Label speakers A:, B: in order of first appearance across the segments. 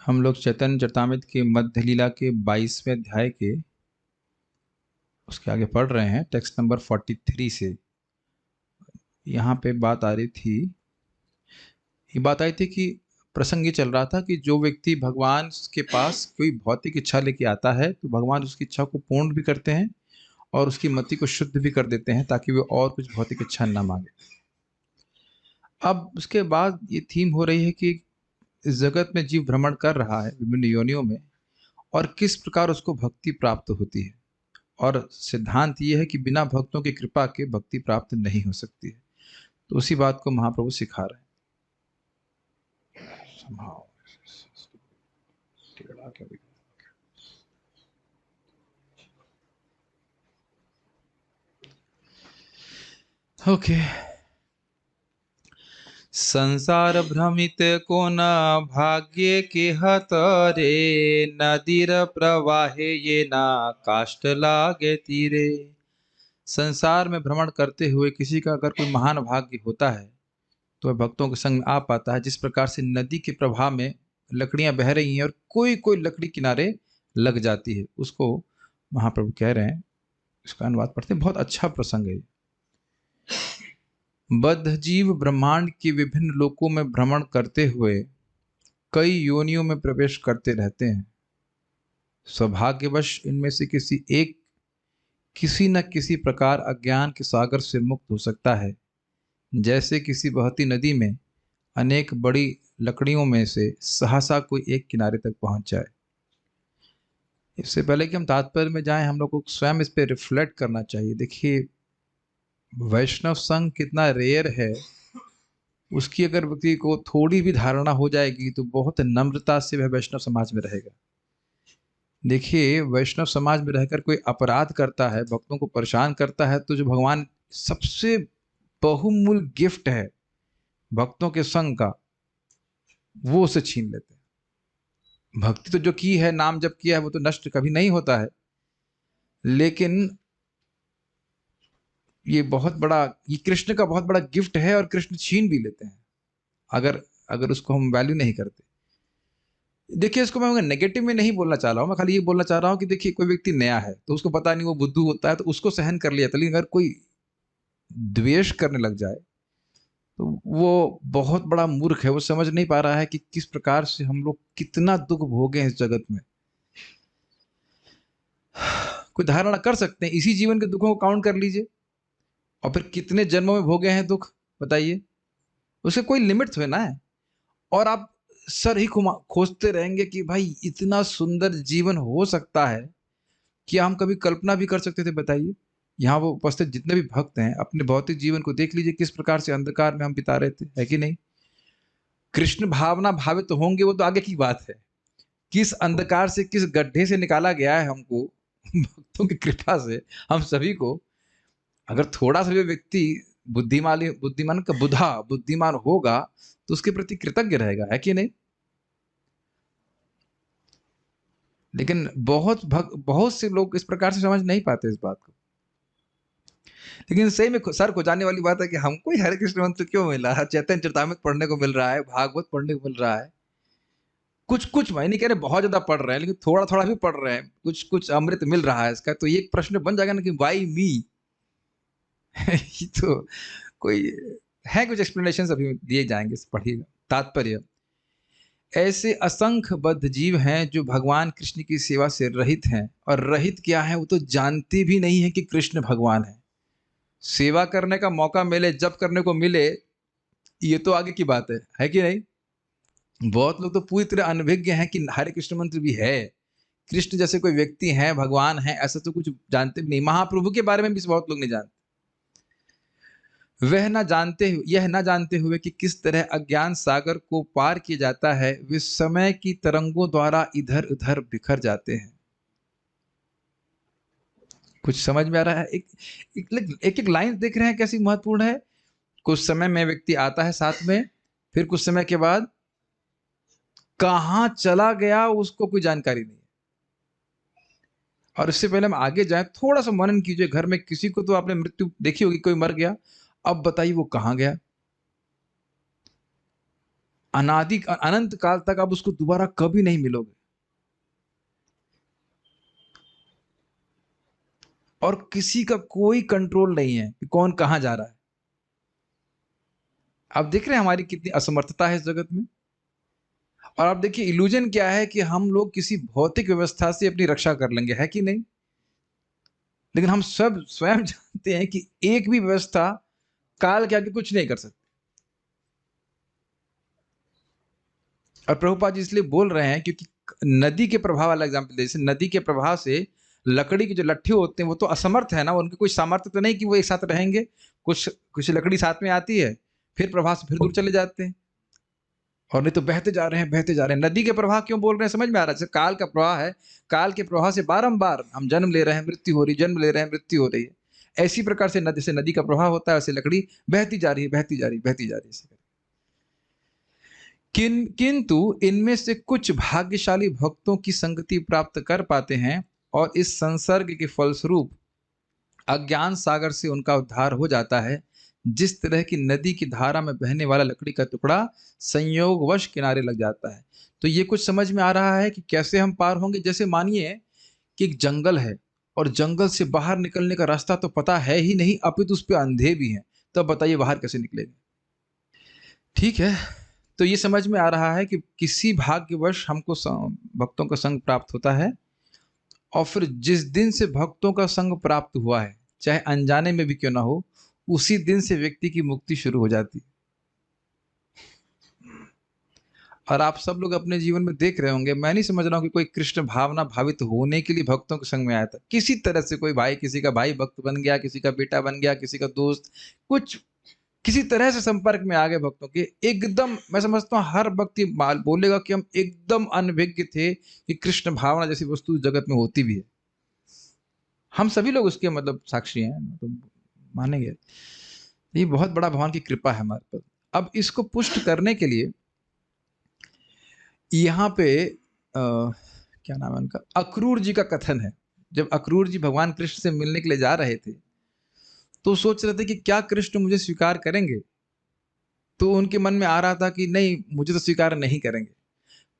A: हम लोग चैतन्य चरितामृत के मध्य लीला के 22वें अध्याय के उसके आगे पढ़ रहे हैं, टेक्स्ट नंबर 43 से। यहाँ पे बात आ रही थी, ये बात आई थी कि प्रसंग ये चल रहा था कि जो व्यक्ति भगवान के पास कोई भौतिक इच्छा लेके आता है तो भगवान उसकी इच्छा को पूर्ण भी करते हैं और उसकी मति को शुद्ध भी कर देते हैं ताकि वो और कुछ भौतिक इच्छा ना मांगे। अब उसके बाद ये थीम हो रही है कि इस जगत में जीव भ्रमण कर रहा है विभिन्न योनियों में और किस प्रकार उसको भक्ति प्राप्त होती है। और सिद्धांत ये है कि बिना भक्तों की कृपा के भक्ति प्राप्त नहीं हो सकती है। तो उसी बात को महाप्रभु सिखा रहे हैं। ओके। संसार भ्रमित को न भाग्य के हतरे, नदीर प्रवाहे ये ना काष्ठ लागे तीरे। संसार में भ्रमण करते हुए किसी का अगर कोई महान भाग्य होता है तो वह भक्तों के संग में आ पाता है। जिस प्रकार से नदी के प्रवाह में लकड़ियां बह रही हैं और कोई कोई लकड़ी किनारे लग जाती है, उसको महाप्रभु कह रहे हैं। इसका अनुवाद पढ़ते हैं, बहुत अच्छा प्रसंग है। बद्ध जीव ब्रह्मांड के विभिन्न लोकों में भ्रमण करते हुए कई योनियों में प्रवेश करते रहते हैं। सौभाग्यवश इनमें से किसी न किसी प्रकार अज्ञान के सागर से मुक्त हो सकता है। जैसे किसी बहती नदी में अनेक बड़ी लकड़ियों में से सहसा कोई एक किनारे तक पहुंच जाए। इससे पहले कि हम तात्पर्य में जाएं, हम लोग को स्वयं इस पे रिफ्लेक्ट करना चाहिए। देखिए, वैष्णव संघ कितना रेयर है, उसकी अगर व्यक्ति को थोड़ी भी धारणा हो जाएगी तो बहुत नम्रता से वह वैष्णव समाज में रहेगा। देखिए, वैष्णव समाज में रहकर कोई अपराध करता है, भक्तों को परेशान करता है, तो जो भगवान सबसे बहुमूल्य गिफ्ट है भक्तों के संग का, वो उसे छीन लेते हैं। भक्ति तो जो की है, नाम जब किया है, वो तो नष्ट कभी नहीं होता है, लेकिन ये कृष्ण का बहुत बड़ा गिफ्ट है और कृष्ण छीन भी लेते हैं अगर अगर उसको हम वैल्यू नहीं करते। देखिए, इसको मैं नेगेटिव में नहीं बोलना चाह रहा हूँ, मैं खाली ये बोलना चाह रहा हूँ कि देखिए, कोई व्यक्ति नया है तो उसको पता नहीं, वो बुद्धू होता है तो उसको सहन कर लिया था, लेकिन अगर कोई द्वेष करने लग जाए तो वो बहुत बड़ा मूर्ख है। वो समझ नहीं पा रहा है कि किस प्रकार से हम लोग कितना दुख भोगे हैं इस जगत में। कोई धारणा कर सकते हैं, इसी जीवन के दुखों को काउंट कर लीजिए और फिर कितने जन्मों में भोगे हैं दुख, बताइए। उसके कोई लिमिट थोड़ी ना है। और आप सर ही खोजते रहेंगे कि भाई इतना सुंदर जीवन हो सकता है, क्या हम कभी कल्पना भी कर सकते थे, बताइए। यहाँ वो उपस्थित जितने भी भक्त हैं, अपने भौतिक जीवन को देख लीजिए, किस प्रकार से अंधकार में हम बिता रहे थे, है कि नहीं। कृष्ण भावना भावित तो होंगे, वो तो आगे की बात है। किस अंधकार से, किस गड्ढे से निकाला गया है हमको भक्तों की कृपा से, हम सभी को। अगर थोड़ा सा भी व्यक्ति बुद्धिमान होगा तो उसके प्रति कृतज्ञ रहेगा, है कि नहीं। लेकिन बहुत से लोग इस प्रकार से समझ नहीं पाते इस बात को। लेकिन सही में सर को जाने वाली बात है कि हमको ही हरे कृष्ण मंत्र क्यों मिला है, चैतन्य चरितामृत पढ़ने को मिल रहा है, भागवत पढ़ने को मिल रहा है। कुछ कुछ, मैं नहीं कह रहे बहुत ज्यादा पढ़ रहे हैं, लेकिन थोड़ा थोड़ा भी पढ़ रहे हैं, कुछ कुछ अमृत मिल रहा है इसका। तो ये एक प्रश्न बन जाएगा ना कि वाई मी ये तो कोई है, कुछ एक्सप्लेनेशन अभी दिए जाएंगे, पढ़िएगा। तात्पर्य, ऐसे असंख्य बद्ध जीव हैं जो भगवान कृष्ण की सेवा से रहित हैं, और रहित क्या है, वो तो जानते भी नहीं है कि कृष्ण भगवान है। सेवा करने का मौका मिले, जब करने को मिले, ये तो आगे की बात है कि नहीं। बहुत लोग तो पूरी तरह अनभिज्ञ हैं कि हरे कृष्ण मंत्र भी है, कृष्ण जैसे कोई व्यक्ति है, भगवान है, ऐसा तो कुछ जानते भी नहीं। महाप्रभु के बारे में भी बहुत लोग नहीं जानते। यह न जानते हुए कि किस तरह अज्ञान सागर को पार किया जाता है, वे समय की तरंगों द्वारा इधर उधर बिखर जाते हैं। कुछ समझ में आ रहा है। एक लाइन देख रहे हैं कैसी महत्वपूर्ण है। कुछ समय में व्यक्ति आता है साथ में, फिर कुछ समय के बाद कहां चला गया उसको कोई जानकारी नहीं। और इससे पहले हम आगे जाएं, थोड़ा सा मनन कीजिए। घर में किसी को तो आपने मृत्यु देखी होगी, कोई मर गया, अब बताइए वो कहां गया। अनंत काल तक आप उसको दोबारा कभी नहीं मिलोगे। और किसी का कोई कंट्रोल नहीं है कि कौन कहां जा रहा है। आप देख रहे हैं हमारी कितनी असमर्थता है इस जगत में। और आप देखिए इल्यूजन क्या है कि हम लोग किसी भौतिक व्यवस्था से अपनी रक्षा कर लेंगे, है कि नहीं? लेकिन हम सब स्वयं जानते हैं कि एक भी व्यवस्था काल के आगे कुछ नहीं कर सकती। और प्रभुपाद जी इसलिए बोल रहे हैं क्योंकि नदी के प्रभाव वाला एग्जाम्पल, जैसे नदी के प्रभाव से लकड़ी के जो लट्ठे होते हैं वो तो असमर्थ है ना, उनके कोई सामर्थ्य तो नहीं कि वो एक साथ रहेंगे। कुछ कुछ लकड़ी साथ में आती है, फिर प्रभाव से फिर दूर चले जाते हैं, और नहीं तो बहते जा रहे हैं बहते जा रहे हैं। नदी के प्रवाह क्यों बोल रहे हैं, समझ में आ रहा है? जैसे काल का प्रवाह है, काल के प्रवाह से बारंबार हम जन्म ले रहे हैं, मृत्यु हो रही, जन्म ले रहे हैं, मृत्यु हो रही है। ऐसी प्रकार से नदी से नदी का प्रवाह होता है, वैसे लकड़ी बहती जा रही है, बहती जा रही है, बहती जा रही है। किंतु इनमें से कुछ भाग्यशाली भक्तों की संगति प्राप्त कर पाते हैं, और इस संसर्ग के फलस्वरूप अज्ञान सागर से उनका उद्धार हो जाता है। जिस तरह की नदी की धारा में बहने वाला लकड़ी का टुकड़ा संयोगवश किनारे लग जाता है। तो ये कुछ समझ में आ रहा है कि कैसे हम पार होंगे। जैसे मानिए कि एक जंगल है, और जंगल से बाहर निकलने का रास्ता तो पता है ही नहीं, अपितु उस पे अंधे भी हैं, तो अब बताइए बाहर कैसे निकलेंगे? ठीक है, तो ये समझ में आ रहा है कि किसी भाग्यवश हमको भक्तों का संग प्राप्त होता है, और फिर जिस दिन से भक्तों का संग प्राप्त हुआ है, चाहे अनजाने में भी क्यों ना हो, उसी दिन से व्यक्ति की मुक्ति शुरू हो जाती है। और आप सब लोग अपने जीवन में देख रहे होंगे, मैं नहीं समझ रहा हूं कि कोई कृष्ण भावना भावित होने के लिए भक्तों के संग में आया था। किसी तरह से कोई भाई, किसी का भाई भक्त बन गया, किसी का बेटा बन गया, किसी का दोस्त, कुछ किसी तरह से संपर्क में आ गए भक्तों के। एकदम मैं समझता हूँ हर भक्त बोलेगा कि हम एकदम अनभिज्ञ थे कि कृष्ण भावना जैसी वस्तु जगत में होती भी है। हम सभी लोग उसके मतलब साक्षी हैं, तो मानेंगे। ये बहुत बड़ा भगवान की कृपा है हमारे पर। अब इसको पुष्ट करने के लिए यहाँ पे क्या नाम है उनका, अक्रूर जी का कथन है। जब अक्रूर जी भगवान कृष्ण से मिलने के लिए जा रहे थे, तो सोच रहे थे कि क्या कृष्ण मुझे स्वीकार करेंगे। तो उनके मन में आ रहा था कि नहीं, मुझे तो स्वीकार नहीं करेंगे।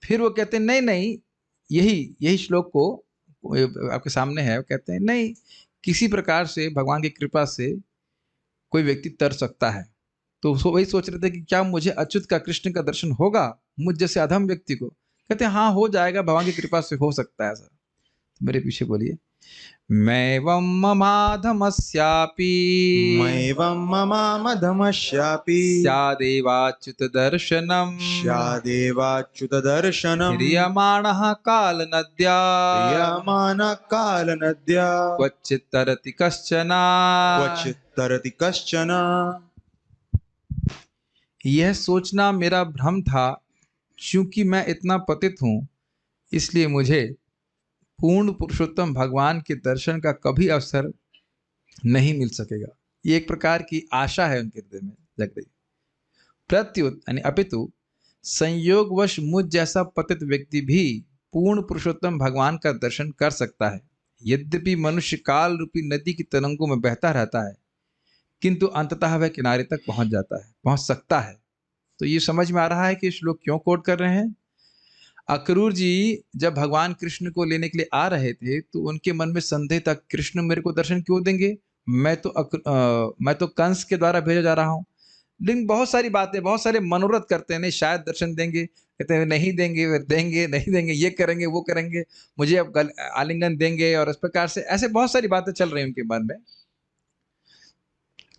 A: फिर वो कहते हैं नहीं नहीं, यही यही श्लोक को आपके सामने है। वो कहते हैं नहीं, किसी प्रकार से भगवान की कृपा से कोई व्यक्ति तर सकता है। तो वही सोच रहे थे कि क्या मुझे अच्युत का, कृष्ण का दर्शन होगा मुझ जैसे अधम व्यक्ति को? कहते हैं हाँ, हो जाएगा, भगवान की कृपा से हो सकता है ऐसा। तो मेरे पीछे बोलिए, मैवं ममाधमस्यापि
B: मैवं ममामधमस्यापि
A: स्यादेवाच्युत दर्शनम्
B: स्यादेवाच्युत दर्शनम्
A: ह्रियमाणः कालनद्या
B: ह्रियमाणः कालनद्या
A: क्वचित् तरति कश्चन।
B: क्वचित् तरति कश्चन।
A: यह सोचना मेरा भ्रम था, क्योंकि मैं इतना पतित हूं, इसलिए मुझे पूर्ण पुरुषोत्तम भगवान के दर्शन का कभी अवसर नहीं मिल सकेगा। ये एक प्रकार की आशा है उनके हृदय में जग रही। प्रत्युत यानी अपितु संयोगवश मुझ जैसा पतित व्यक्ति भी पूर्ण पुरुषोत्तम भगवान का दर्शन कर सकता है। यद्यपि मनुष्य काल रूपी नदी की तरंगों में बहता रहता है, किंतु अंततः वह किनारे तक पहुंच जाता है, पहुंच सकता है। तो ये समझ में आ रहा है कि श्लोक क्यों कोट कर रहे हैं। अक्रूर जी जब भगवान कृष्ण को लेने के लिए आ रहे थे, तो उनके मन में संदेह था, कृष्ण मेरे को दर्शन क्यों देंगे? मैं तो कंस के द्वारा भेजा जा रहा हूँ। लेकिन बहुत सारी बातें, बहुत सारे मनोरथ करते हैं, नहीं शायद दर्शन देंगे, कहते हैं नहीं देंगे, वे देंगे नहीं देंगे, ये करेंगे वो करेंगे, मुझे अब आलिंगन देंगे, और इस प्रकार से ऐसे बहुत सारी बातें चल रही हैं उनके मन में।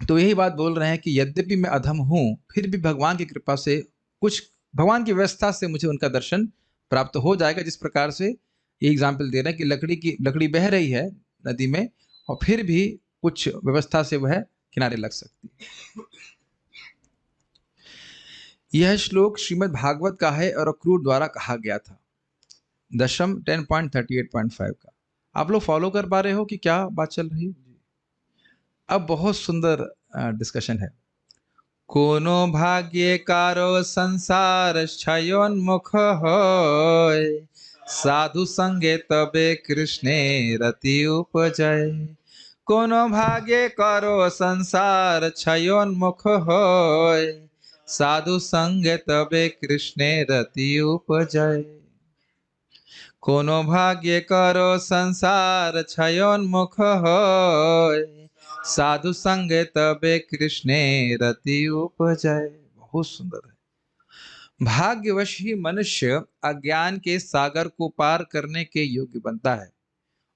A: तो यही बात बोल रहे हैं कि यद्यपि मैं अधम हूं, फिर भी भगवान की कृपा से, कुछ भगवान की व्यवस्था से मुझे उनका दर्शन प्राप्त हो जाएगा। जिस प्रकार से ये एग्जाम्पल दे रहे हैं कि लकड़ी बह रही है नदी में, और फिर भी कुछ व्यवस्था से वह किनारे लग सकती है। यह श्लोक श्रीमद् भागवत का है और अक्रूर द्वारा कहा गया था, दशम 10.38.5 का। आप लोग फॉलो कर पा रहे हो कि क्या बात चल रही है? अब बहुत सुंदर डिस्कशन है। कोनो भाग्य कारो संसार क्षयोन्मुख होय, साधु संगे तबे कृष्णे रति उपजय। कोनो भाग्य करो संसार क्षयोन्मुख होय, साधु संग तबे कृष्णे रति उपजय। कोनो भाग्य करो संसार क्षयोन्मुख होय, साधु संग तबे कृष्णे रति उपजय। बहुत सुंदर है। भाग्यवश ही मनुष्य अज्ञान के सागर को पार करने के योग्य बनता है,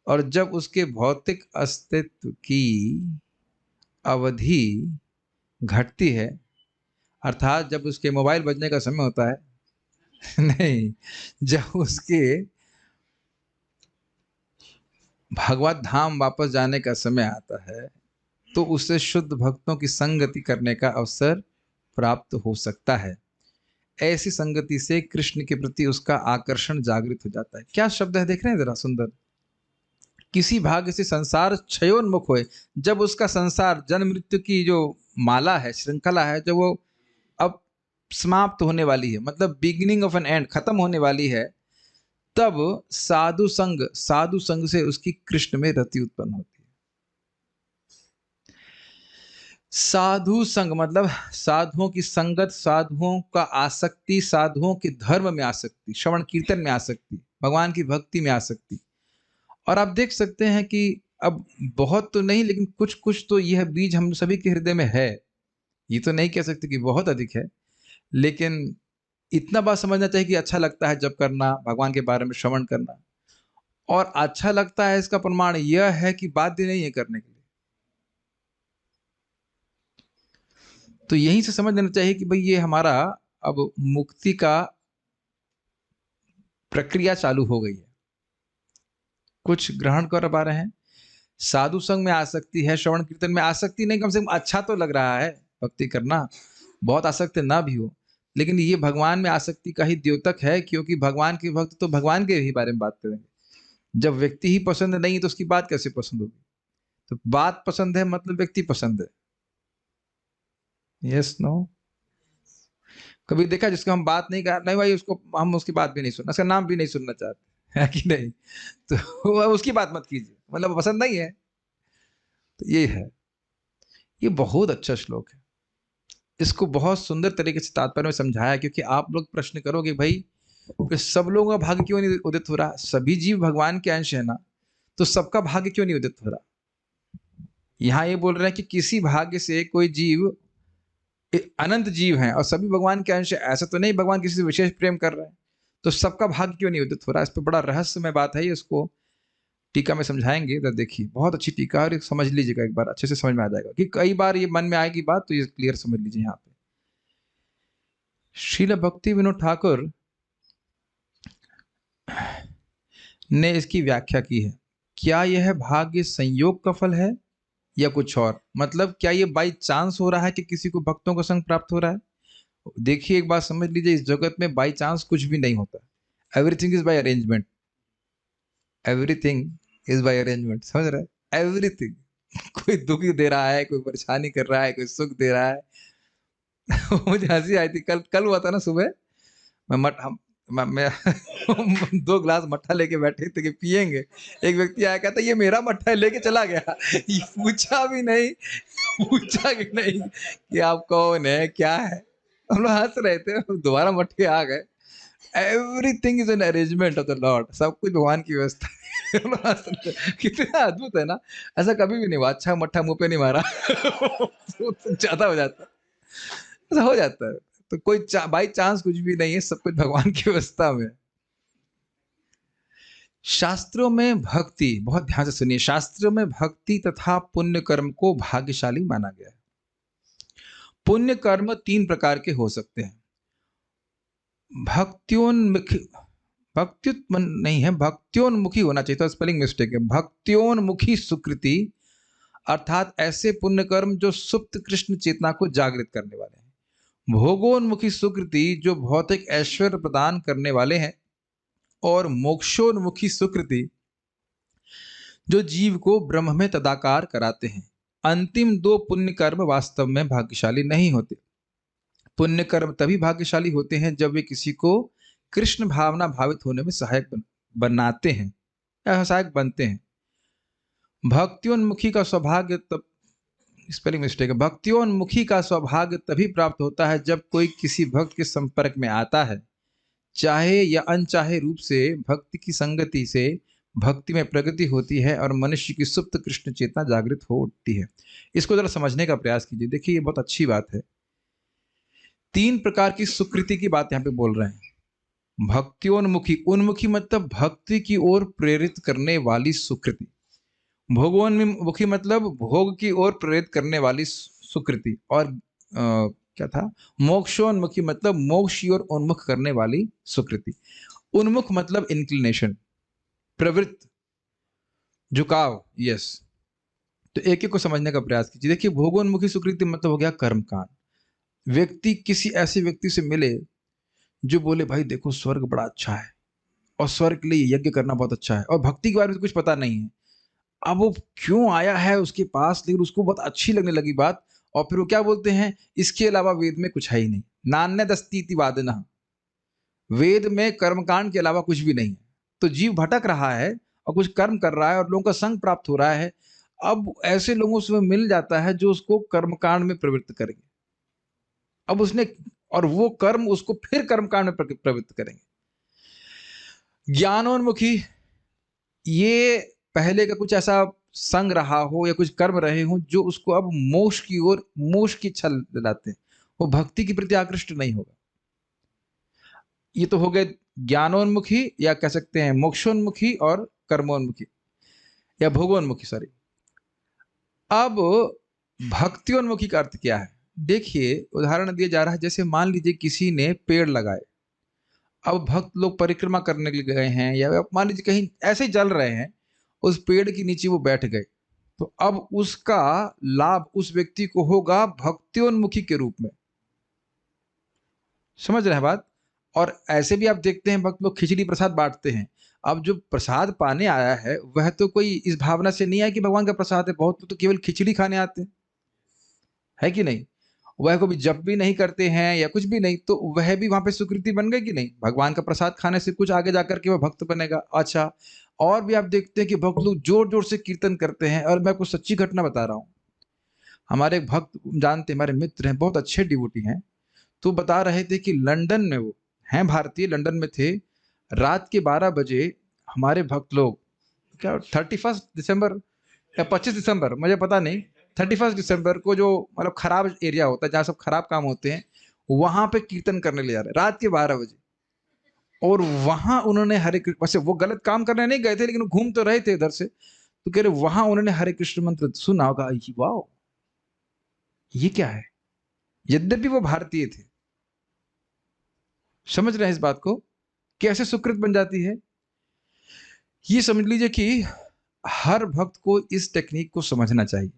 A: और जब उसके भौतिक अस्तित्व की अवधि घटती है, अर्थात जब उसके मोबाइल बजने का समय होता है नहीं, जब उसके भगवत धाम वापस जाने का समय आता है, तो उसे शुद्ध भक्तों की संगति करने का अवसर प्राप्त हो सकता है। ऐसी संगति से कृष्ण के प्रति उसका आकर्षण जागृत हो जाता है। क्या शब्द है, देख रहे हैं जरा, सुंदर। किसी भाग्य से संसार क्षयोन्मुख होए, जब उसका संसार जन्म मृत्यु की जो माला है, श्रृंखला है, जो वो अब समाप्त होने वाली है, मतलब बिगिनिंग ऑफ एन एंड, खत्म होने वाली है, तब साधु संग से उसकी कृष्ण में रति उत्पन्न होती है। साधु संग मतलब साधुओं की संगत, साधुओं का आसक्ति, साधुओं के धर्म में आसक्ति, श्रवण कीर्तन में आसक्ति, भगवान की भक्ति में आसक्ति। और आप देख सकते हैं कि अब बहुत तो नहीं, लेकिन कुछ कुछ तो यह बीज हम सभी के हृदय में है। ये तो नहीं कह सकते कि बहुत अधिक है, लेकिन इतना बात समझना चाहिए कि अच्छा लगता है जब करना, भगवान के बारे में श्रवण करना, और अच्छा लगता है इसका प्रमाण यह है कि बाध्य नहीं है करने के लिए। तो यहीं से समझ लेना चाहिए कि भाई ये हमारा अब मुक्ति का प्रक्रिया चालू हो गई है। कुछ ग्रहण कर पा रहे हैं, साधु संग में आसक्ति है, श्रवण कीर्तन में आसक्ति नहीं, कम से कम अच्छा तो लग रहा है भक्ति करना, बहुत आसक्ति ना भी हो, लेकिन ये भगवान में आसक्ति का ही द्योतक है, क्योंकि भगवान के भक्त तो भगवान के ही बारे में बात करेंगे। जब व्यक्ति ही पसंद नहीं है तो उसकी बात कैसे पसंद होगी? तो बात पसंद है मतलब व्यक्ति पसंद है। Yes no? कभी देखा जिसको हम बात नहीं कर, नहीं भाई उसको, हम उसकी बात भी नहीं सुनना, उसका नाम भी नहीं सुनना चाहते, है कि नहीं? तो उसकी बात मत कीजिए, मतलब पसंद नहीं है। तो ये है, ये बहुत अच्छा श्लोक है। इसको बहुत सुंदर तरीके से तात्पर्य में समझाया, क्योंकि आप लोग प्रश्न करोगे भाई कि सब लोगों का भाग्य क्यों नहीं उदित हो रहा? सभी जीव भगवान के अंश है ना, तो सबका भाग्य क्यों नहीं उदित हो रहा? यहाँ ये बोल रहे हैं कि किसी भाग्य से कोई जीव, अनंत जीव हैं और सभी भगवान के अंश है, ऐसा तो नहीं भगवान किसी से विशेष प्रेम कर रहे हैं, तो सबका भाग्य क्यों नहीं उदित हो रहा? इस पर बड़ा रहस्यमय बात है, इसको टीका में समझाएंगे। तो देखिए, बहुत अच्छी टीका है, और समझ लीजिएगा, एक बार अच्छे से समझ में आ जाएगा, कि कई बार ये मन में आएगी बात, तो ये क्लियर समझ लीजिए। यहाँ पे श्रील भक्ति विनोद ठाकुर ने इसकी व्याख्या की है। क्या यह भाग्य संयोग का फल है या कुछ और? मतलब क्या ये बाई चांस हो रहा है कि किसी को भक्तों का संग प्राप्त हो रहा है? देखिए, एक बात समझ लीजिए, इस जगत में बाई चांस कुछ भी नहीं होता। Everything is by arrangement, everything is by arrangement, समझ रहे हैं? एवरीथिंग। कोई दुख दे रहा है, कोई परेशानी कर रहा है, कोई सुख दे रहा है। मुझे हंसी आई थी, कल हुआ था ना, सुबह मैं 2 गिलास मट्ठा लेके बैठे थे कि पियेंगे, एक व्यक्ति आया, कहता ये मेरा मट्ठा है, लेके चला गया। ये पूछा भी नहीं, पूछा कि नहीं कि आप कौन है, क्या है। हम लोग हंस रहे थे, दोबारा मट्ठे आ गए। Everything is an arrangement of the Lord, सब कुछ भगवान की व्यवस्था है। कितना अद्भुत है ना, ऐसा कभी भी नहीं हुआ अच्छा मट्ठा मुंह पे नहीं मारा। तो ज्यादा हो जाता, ऐसा हो जाता है। तो कोई बाई चांस कुछ भी नहीं है, सब कुछ भगवान की व्यवस्था में। शास्त्रों में भक्ति, बहुत ध्यान से सुनिए, शास्त्रों में भक्ति तथा पुण्य कर्म को भाग्यशाली माना गया है। पुण्य कर्म 3 प्रकार के हो सकते हैं। भक्त्योन्मुखी, नहीं है, भक्त्योन्मुखी होना चाहिए, तो स्पेलिंग मिस्टेक है। भक्त्योन्मुखी सुकृति, अर्थात ऐसे पुण्य कर्म जो सुप्त कृष्ण चेतना को जागृत करने वाले हैं। भोगोन्मुखी सुकृति, जो भौतिक ऐश्वर्य प्रदान करने वाले हैं। और मोक्षोन्मुखी सुकृति, जो जीव को ब्रह्म में तदाकार कराते हैं। अंतिम 2 पुण्य कर्म वास्तव में भाग्यशाली नहीं होते। पुण्य कर्म तभी भाग्यशाली होते हैं जब वे किसी को कृष्ण भावना भावित होने में सहायक बनाते हैं या सहायक बनते हैं। भक्त्योन्मुखी का सौभाग्य तब स्पेलिंग मिस्टेक है। भक्तियोन्मुखी का सौभाग्य तभी प्राप्त होता है जब कोई किसी भक्त के संपर्क में आता है, चाहे या अनचाहे रूप से। भक्ति की संगति से भक्ति में प्रगति होती है और मनुष्य की सुप्त कृष्ण चेतना जागृत हो उठती है। इसको जरा समझने का प्रयास कीजिए। देखिए, ये बहुत अच्छी बात है। 3 प्रकार की सुकृति की बात यहाँ पे बोल रहे हैं। भक्तियोन्मुखी, उन्मुखी मतलब भक्ति की ओर प्रेरित करने वाली सुकृति। भोगोन्मुखी मतलब भोग की ओर प्रेरित करने वाली सुकृति। और क्या था? मोक्षोन्मुखी मतलब मोक्ष की ओर उन्मुख करने वाली सुकृति। उन्मुख मतलब इंक्लिनेशन, प्रवृत्त, झुकाव। यस, तो एक एक को समझने का प्रयास कीजिए। देखिए, भोगोन्मुखी सुकृति मतलब हो गया कर्मकांड। व्यक्ति किसी ऐसे व्यक्ति से मिले जो बोले भाई देखो स्वर्ग बड़ा अच्छा है और स्वर्ग के लिए यज्ञ करना बहुत अच्छा है, और भक्ति के बारे में तो कुछ पता नहीं है। अब वो क्यों आया है उसके पास, लेकिन उसको बहुत अच्छी लगने लगी बात, और फिर वो क्या बोलते हैं, इसके अलावा वेद में कुछ है ही नहीं। नान्य दस्तीति वादना, वेद में कर्मकांड के अलावा कुछ भी नहीं है। तो जीव भटक रहा है और कुछ कर्म कर रहा है और लोगों का संग प्राप्त हो रहा है। अब ऐसे लोगों से मिल जाता है जो उसको कर्मकांड में प्रवृत्त करेंगे। अब उसने, और वो कर्म उसको फिर कर्मकांड में प्रवृत्त करेंगे। ज्ञानोन्मुखी, ये पहले का कुछ ऐसा संग रहा हो या कुछ कर्म रहे हो जो उसको अब मोक्ष की ओर, मोक्ष की इच्छा दिलाते हैं, वो भक्ति के प्रति आकृष्ट नहीं होगा। ये तो हो गए ज्ञानोन्मुखी, या कह सकते हैं मोक्षोन्मुखी और कर्मोन्मुखी या भोगोन्मुखी, सॉरी। अब भक्तियोन्मुखी का अर्थ क्या है? देखिए, उदाहरण दिया जा रहा है, जैसे मान लीजिए किसी ने पेड़ लगाए। अब भक्त लोग परिक्रमा करने के लिए गए हैं, या मान लीजिए कहीं ऐसे ही चल रहे हैं, उस पेड़ के नीचे वो बैठ गए, तो अब उसका लाभ उस व्यक्ति को होगा भक्तियोन्मुखी के रूप में। समझ रहे हैं बात? और ऐसे भी आप देखते हैं भक्त लोग खिचड़ी प्रसाद बांटते हैं। अब जो प्रसाद पाने आया है वह तो कोई इस भावना से नहीं आया कि भगवान का प्रसाद है। बहुत लोग तो केवल खिचड़ी खाने आते हैं, है कि नहीं? वह को भी जप भी नहीं करते हैं या कुछ भी नहीं, तो वह भी वहां पे सुकृति बन गई कि नहीं? भगवान का प्रसाद खाने से कुछ आगे जाकर के वह भक्त बनेगा। अच्छा, और भी आप देखते हैं कि भक्त लोग जोर जोर से कीर्तन करते हैं। और मैं आपको सच्ची घटना बता रहा हूँ, हमारे एक भक्त जानते, हमारे मित्र हैं, बहुत अच्छे डिवोटी हैं, तो बता रहे थे कि लंदन में, वो हैं भारतीय, लंदन में थे, रात के 12 बजे हमारे भक्त लोग, क्या 31 दिसंबर या 25 दिसंबर, मुझे पता नहीं, 31 दिसंबर को, जो मतलब खराब एरिया होता है जहाँ सब खराब काम होते हैं, वहां पे कीर्तन करने ले जा रहे रात के 12 बजे। और वहां उन्होंने हरे कृष्ण, वैसे वो गलत काम करने नहीं गए थे, लेकिन वो घूम तो रहे थे इधर से, तो कह रहे वहां उन्होंने हरे कृष्ण मंत्र सुना होगा। वाह, ये क्या है? यद्यपि वो भारतीय थे। समझ रहे हैं इस बात को, कैसे सुकृत बन जाती है? ये समझ लीजिए कि हर भक्त को इस टेक्निक को समझना चाहिए।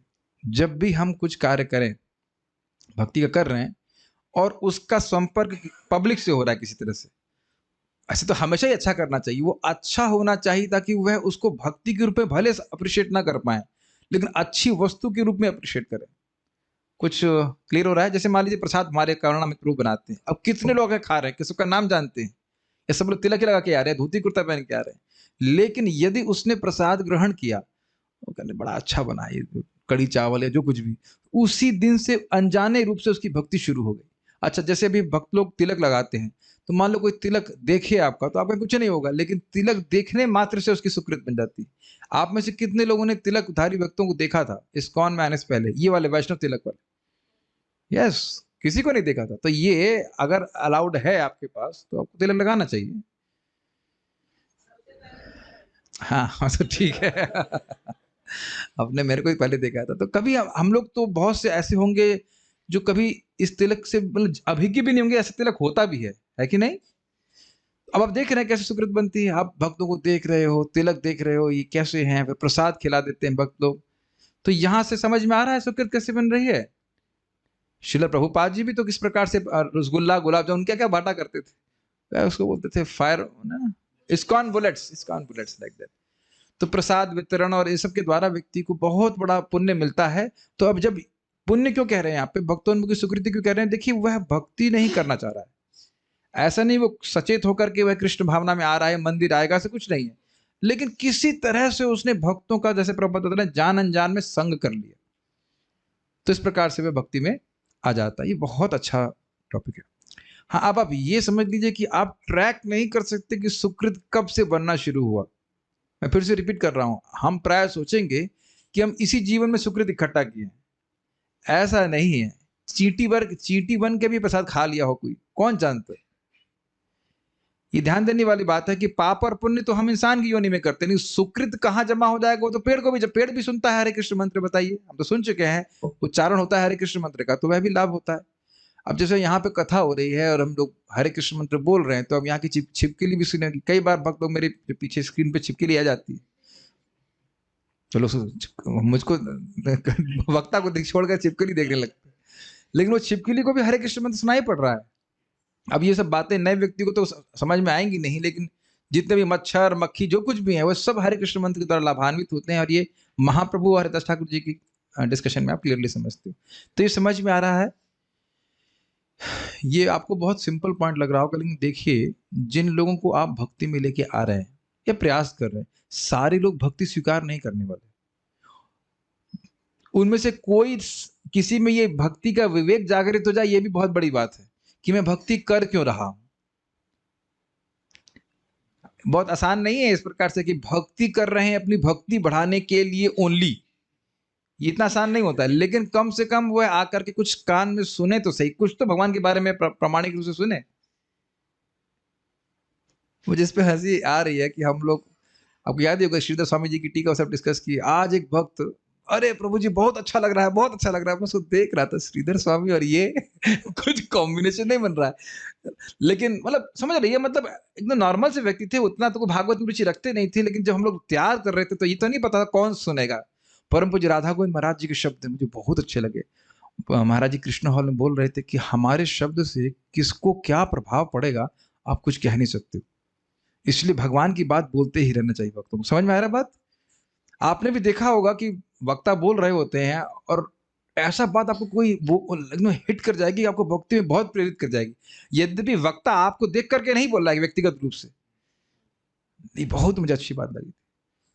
A: जब भी हम कुछ कार्य करें, भक्ति का कर रहे हैं, और उसका संपर्क पब्लिक से हो रहा है किसी तरह से, ऐसे तो हमेशा ही अच्छा करना चाहिए। वो अच्छा होना चाहिए ताकि वह उसको भक्ति के रूप में भले अप्रिशिएट ना कर पाए, लेकिन अच्छी वस्तु के रूप में अप्रिशिएट करें। कुछ क्लियर हो रहा है? जैसे मान लीजिए प्रसाद हमारे करुणा मित्र बनाते हैं, अब कितने लोग खा रहे हैं, किसी का नाम जानते हैं, ये सब लोग तिलक लगा के आ रहे हैं, धोती कुर्ता पहन के आ रहे हैं, लेकिन यदि उसने प्रसाद ग्रहण किया, वो कहने बड़ा अच्छा बना, ये कड़ी चावल या जो कुछ भी, उसी दिन से अनजाने रूप से उसकी भक्ति शुरू हो गई। अच्छा, जैसे अभी भक्त लोग तिलक लगाते हैं, तो मान लो कोई तिलक देखे आपका, तो आपका कुछ नहीं होगा, लेकिन तिलक देखने मात्र से उसकी सुकृत बन जाती है। आप में से कितने लोगों ने तिलकधारी भक्तों को देखा था इस्कॉन में आने से पहले, ये वाले वैष्णव तिलक वाले? यस, किसी को नहीं देखा था। तो ये अगर अलाउड है आपके पास, तो आपको तिलक लगाना चाहिए। हाँ, तो ठीक है। आपने मेरे को ही पहले देखा था। तो कभी हम लोग तो बहुत से ऐसे होंगे जो कभी इस तिलक से मतलब अभिज्ञ भी नहीं होंगे, ऐसा तिलक होता भी है कि नहीं? अब आप देख रहे हैं कैसे सुकृत बनती है। आप भक्तों को देख रहे हो, तिलक देख रहे हो, ये कैसे हैं, फिर प्रसाद खिला देते हैं भक्त लोग। तो यहां से समझ में आ रहा है सुकृत कैसे बन रही है। श्रील प्रभुपाद जी भी तो किस प्रकार से रसगुल्ला, गुलाब जामुन, क्या क्या बांटा करते थे, उसको बोलते थे फायर ना, इस्कॉन बुलेट्स लाइक दैट। तो प्रसाद वितरण और इस सब के द्वारा व्यक्ति को बहुत बड़ा पुण्य मिलता है। तो अब जब पुण्य क्यों कह रहे हैं यहाँ पे, भक्तोन्मुखी सुकृति क्यों कह रहे हैं? देखिए, वह भक्ति नहीं करना चाह रहा है, ऐसा नहीं वो सचेत होकर के वह कृष्ण भावना में आ रहा है, मंदिर आएगा, से कुछ नहीं है, लेकिन किसी तरह से उसने भक्तों का, जैसे प्रभुपाद बताते हैं, जान अनजान में संग कर लिया। तो इस प्रकार से वह भक्ति में आ जाता है। ये बहुत अच्छा टॉपिक है। हाँ, अब आप ये समझ लीजिए कि आप ट्रैक नहीं कर सकते कि सुकृत कब से बनना शुरू हुआ। मैं फिर से रिपीट कर रहा हूँ, हम प्राय सोचेंगे कि हम इसी जीवन में सुकृत इकट्ठा किए हैं। ऐसा नहीं है। चींटी बन के भी प्रसाद खा लिया हो कोई, कौन जानता है। ये ध्यान देने वाली बात है कि पाप और पुण्य तो हम इंसान की योनि में करते नहीं, सुकृत कहाँ जमा हो जाएगा वो तो पेड़ को भी, जब पेड़ भी सुनता है हरे कृष्ण मंत्र, बताइए, हम तो सुन चुके हैं, उच्चारण होता है हरे कृष्ण मंत्र का, तो वह भी लाभ होता है। अब जैसे यहाँ पे कथा हो रही है और हम लोग हरे कृष्ण मंत्र बोल रहे हैं, तो अब यहाँ की छिपकली भी सुनेगी। कई बार भक्त लोग मेरे पीछे स्क्रीन पे छिपकली आ जाती है, चलो मुझको वक्ता को छोड़कर छिपकली देखने लगता है, लेकिन वो छिपकली को भी हरे कृष्ण मंत्र सुनाई पड़ रहा है। अब ये सब बातें नए व्यक्ति को तो समझ में आएंगी नहीं, लेकिन जितने भी मच्छर मक्खी जो कुछ भी है वो सब हरे कृष्ण मंत्र के द्वारा लाभान्वित होते हैं। और ये महाप्रभु और हरिदास ठाकुर जी की डिस्कशन में आप क्लियरली समझते हो। तो ये समझ में आ रहा है। ये आपको बहुत सिंपल पॉइंट लग रहा होगा, लेकिन देखिए, जिन लोगों को आप भक्ति में लेके आ रहे हैं या प्रयास कर रहे हैं, सारे लोग भक्ति स्वीकार नहीं करने वाले। उनमें से कोई किसी में ये भक्ति का विवेक जागृत हो जाए, ये भी बहुत बड़ी बात है कि मैं भक्ति कर क्यों रहा हूं। बहुत आसान नहीं है इस प्रकार से कि भक्ति कर रहे हैं अपनी भक्ति बढ़ाने के लिए ओनली, ये इतना आसान नहीं होता है। लेकिन कम से कम वो आकर के कुछ कान में सुने तो सही, कुछ तो भगवान के बारे में प्रामाणिक रूप से सुने। मुझे इस पे हंसी आ रही है कि हम लोग, आपको याद ही होगा श्रीधर स्वामी जी की टीका सब डिस्कस की। आज एक भक्त, अरे प्रभु जी बहुत अच्छा लग रहा है, बहुत अच्छा लग रहा है, मैं उसको देख रहा था, श्रीधर स्वामी और ये कुछ कॉम्बिनेशन नहीं बन रहा है। लेकिन मतलब समझ रही है, मतलब एकदम नॉर्मल से व्यक्ति थे, उतना तो भागवत में रुचि रखते नहीं थे, लेकिन जब हम लोग तैयार कर रहे थे तो ये तो नहीं पता था कौन सुनेगा। परम पूज्य राधा गोविंद महाराज जी के शब्द मुझे बहुत अच्छे लगे। महाराज जी कृष्ण हॉल में बोल रहे थे कि हमारे शब्द से किसको क्या प्रभाव पड़ेगा आप कुछ कह नहीं सकते, इसलिए भगवान की बात बोलते ही रहना चाहिए भक्तों को। समझ में आ रहा बात? आपने भी देखा होगा कि वक्ता बोल रहे होते हैं और ऐसा बात आपको कोई हिट कर जाएगी, आपको भक्ति में बहुत प्रेरित कर जाएगी, यद्यपि वक्ता आपको देख करके नहीं बोल रहा है व्यक्तिगत रूप से। ये बहुत मुझे अच्छी बात लगी।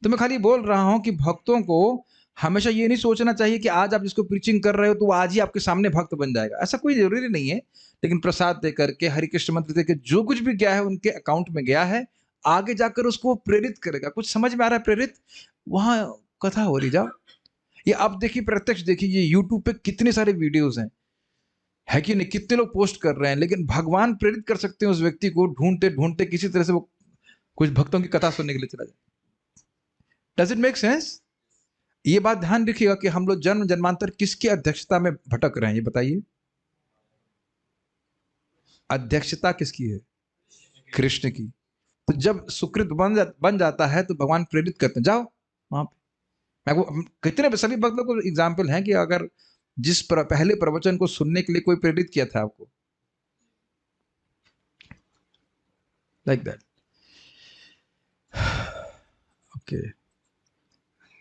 A: तो मैं खाली बोल रहा हूं कि भक्तों को हमेशा ये नहीं सोचना चाहिए कि आज आप जिसको प्रीचिंग कर रहे हो तो वो आज ही आपके सामने भक्त बन जाएगा, ऐसा कोई जरूरी नहीं है। लेकिन प्रसाद दे करके, हरि कृष्ण मंत्र देकर जो कुछ भी गया है उनके अकाउंट में गया है, आगे जाकर उसको प्रेरित करेगा। कुछ समझ में आ रहा है? प्रेरित, वहां कथा हो रही, जाओ ये आप देखिए, प्रत्यक्ष देखिए, ये यूट्यूब पे कितने सारे वीडियोस हैं, है कि नहीं, कितने लोग पोस्ट कर रहे हैं, लेकिन भगवान प्रेरित कर सकते हैं उस व्यक्ति को, ढूंढते ढूंढते किसी तरह से वो कुछ भक्तों की कथा सुनने के लिए चला जाए। Does it make sense? ये बात ध्यान रखिएगा कि हम लोग जन्म जन्मांतर किसकी अध्यक्षता में भटक रहे हैं, ये बताइए। अध्यक्षता किसकी है? कृष्ण की। तो जब सुकृत बन जाता है तो भगवान प्रेरित करते हैं, जाओ वहां पे। मैं कितने सभी भक्तों को एग्जाम्पल है कि अगर पहले प्रवचन को सुनने के लिए कोई प्रेरित किया था आपको, लाइक दैट। ओके,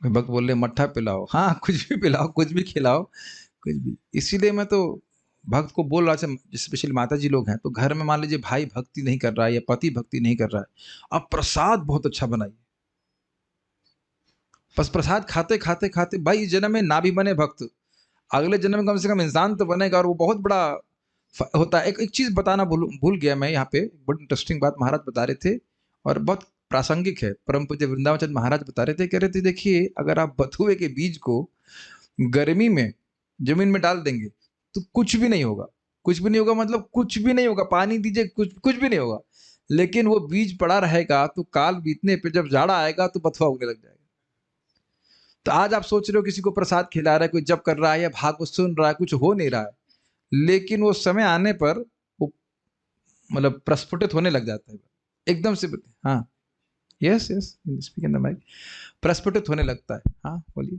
A: भक्त बोल रहे मट्ठा पिलाओ, हाँ कुछ भी पिलाओ, कुछ भी खिलाओ, कुछ भी। इसीलिए मैं तो भक्त को बोल रहा था, स्पेशली माता जी लोग हैं तो घर में मान लीजिए भाई भक्ति नहीं कर रहा है या पति भक्ति नहीं कर रहा है, अब प्रसाद बहुत अच्छा बनाइए। बस प्रसाद खाते खाते खाते, भाई इस जन्म में ना भी बने भक्त, अगले जन्म में कम से कम इंसान तो बनेगा, और वो बहुत बड़ा होता है। एक चीज बताना भूल गया मैं यहाँ पे, बड़ी इंटरेस्टिंग बात महाराज बता रहे थे और बहुत प्रासंगिक है। परम पूज्य वृंदावन चंद्र महाराज बता रहे थे, कह रहे थे देखिए, अगर आप बथुए के बीज को गर्मी में जमीन में डाल देंगे तो कुछ भी नहीं होगा, कुछ भी नहीं होगा, मतलब कुछ भी नहीं होगा, पानी दीजिए कुछ भी नहीं होगा, लेकिन वो बीज पड़ा रहेगा तो काल बीतने पे जब जाड़ा आएगा तो बथुआ उगने लग जाएगा। तो आज आप सोच रहे हो किसी को प्रसाद खिला रहा है, कोई जप कर रहा है या भागवत सुन रहा है, कुछ हो नहीं रहा है, लेकिन वो समय आने पर वो मतलब प्रस्फुटित होने लग जाता है एकदम से। हाँ, yes yes, speak in the mic. प्रस्फुटित होने लगता है। हाँ बोलिए।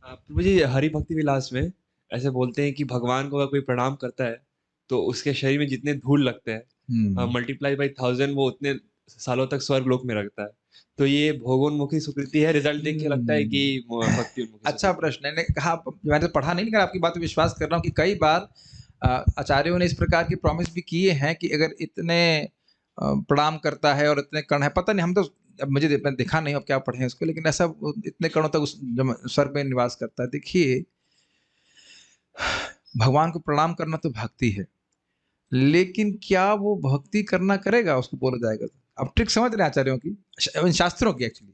C: प्रभु जी, हरि भक्ति विलास में ऐसे बोलते हैं कि भगवान को अगर कोई प्रणाम करता है तो उसके शरीर में जितने धूल लगते हैं मल्टीप्लाई बाई 1000 वो उतने सालों तक स्वर्ग लोक में रखता है। तो ये भोगोन्मुखी सुकृति है, रिजल्ट देख के लगता है कि भक्ति उन्मुखी।
A: अच्छा प्रश्न है। कहा, मैंने तो पढ़ा नहीं, लेकिन आपकी बात पे विश्वास कर रहा हूँ कि कई बार आचार्यों ने इस प्रकार की प्रॉमिस भी किए हैं कि अगर इतने प्रणाम करता है और इतने कर्ण है, पता नहीं, हम तो मुझे देखा नहीं अब क्या पढ़े उसको, लेकिन ऐसा इतने कणों तक उस स्वर्ग में निवास करता है। देखिए, भगवान को प्रणाम करना तो भक्ति है, लेकिन क्या वो भक्ति करना करेगा उसको बोला जाएगा तो? अब ट्रिक समझ रहे हैं आचार्यों की, शास्त्रों की एक्चुअली।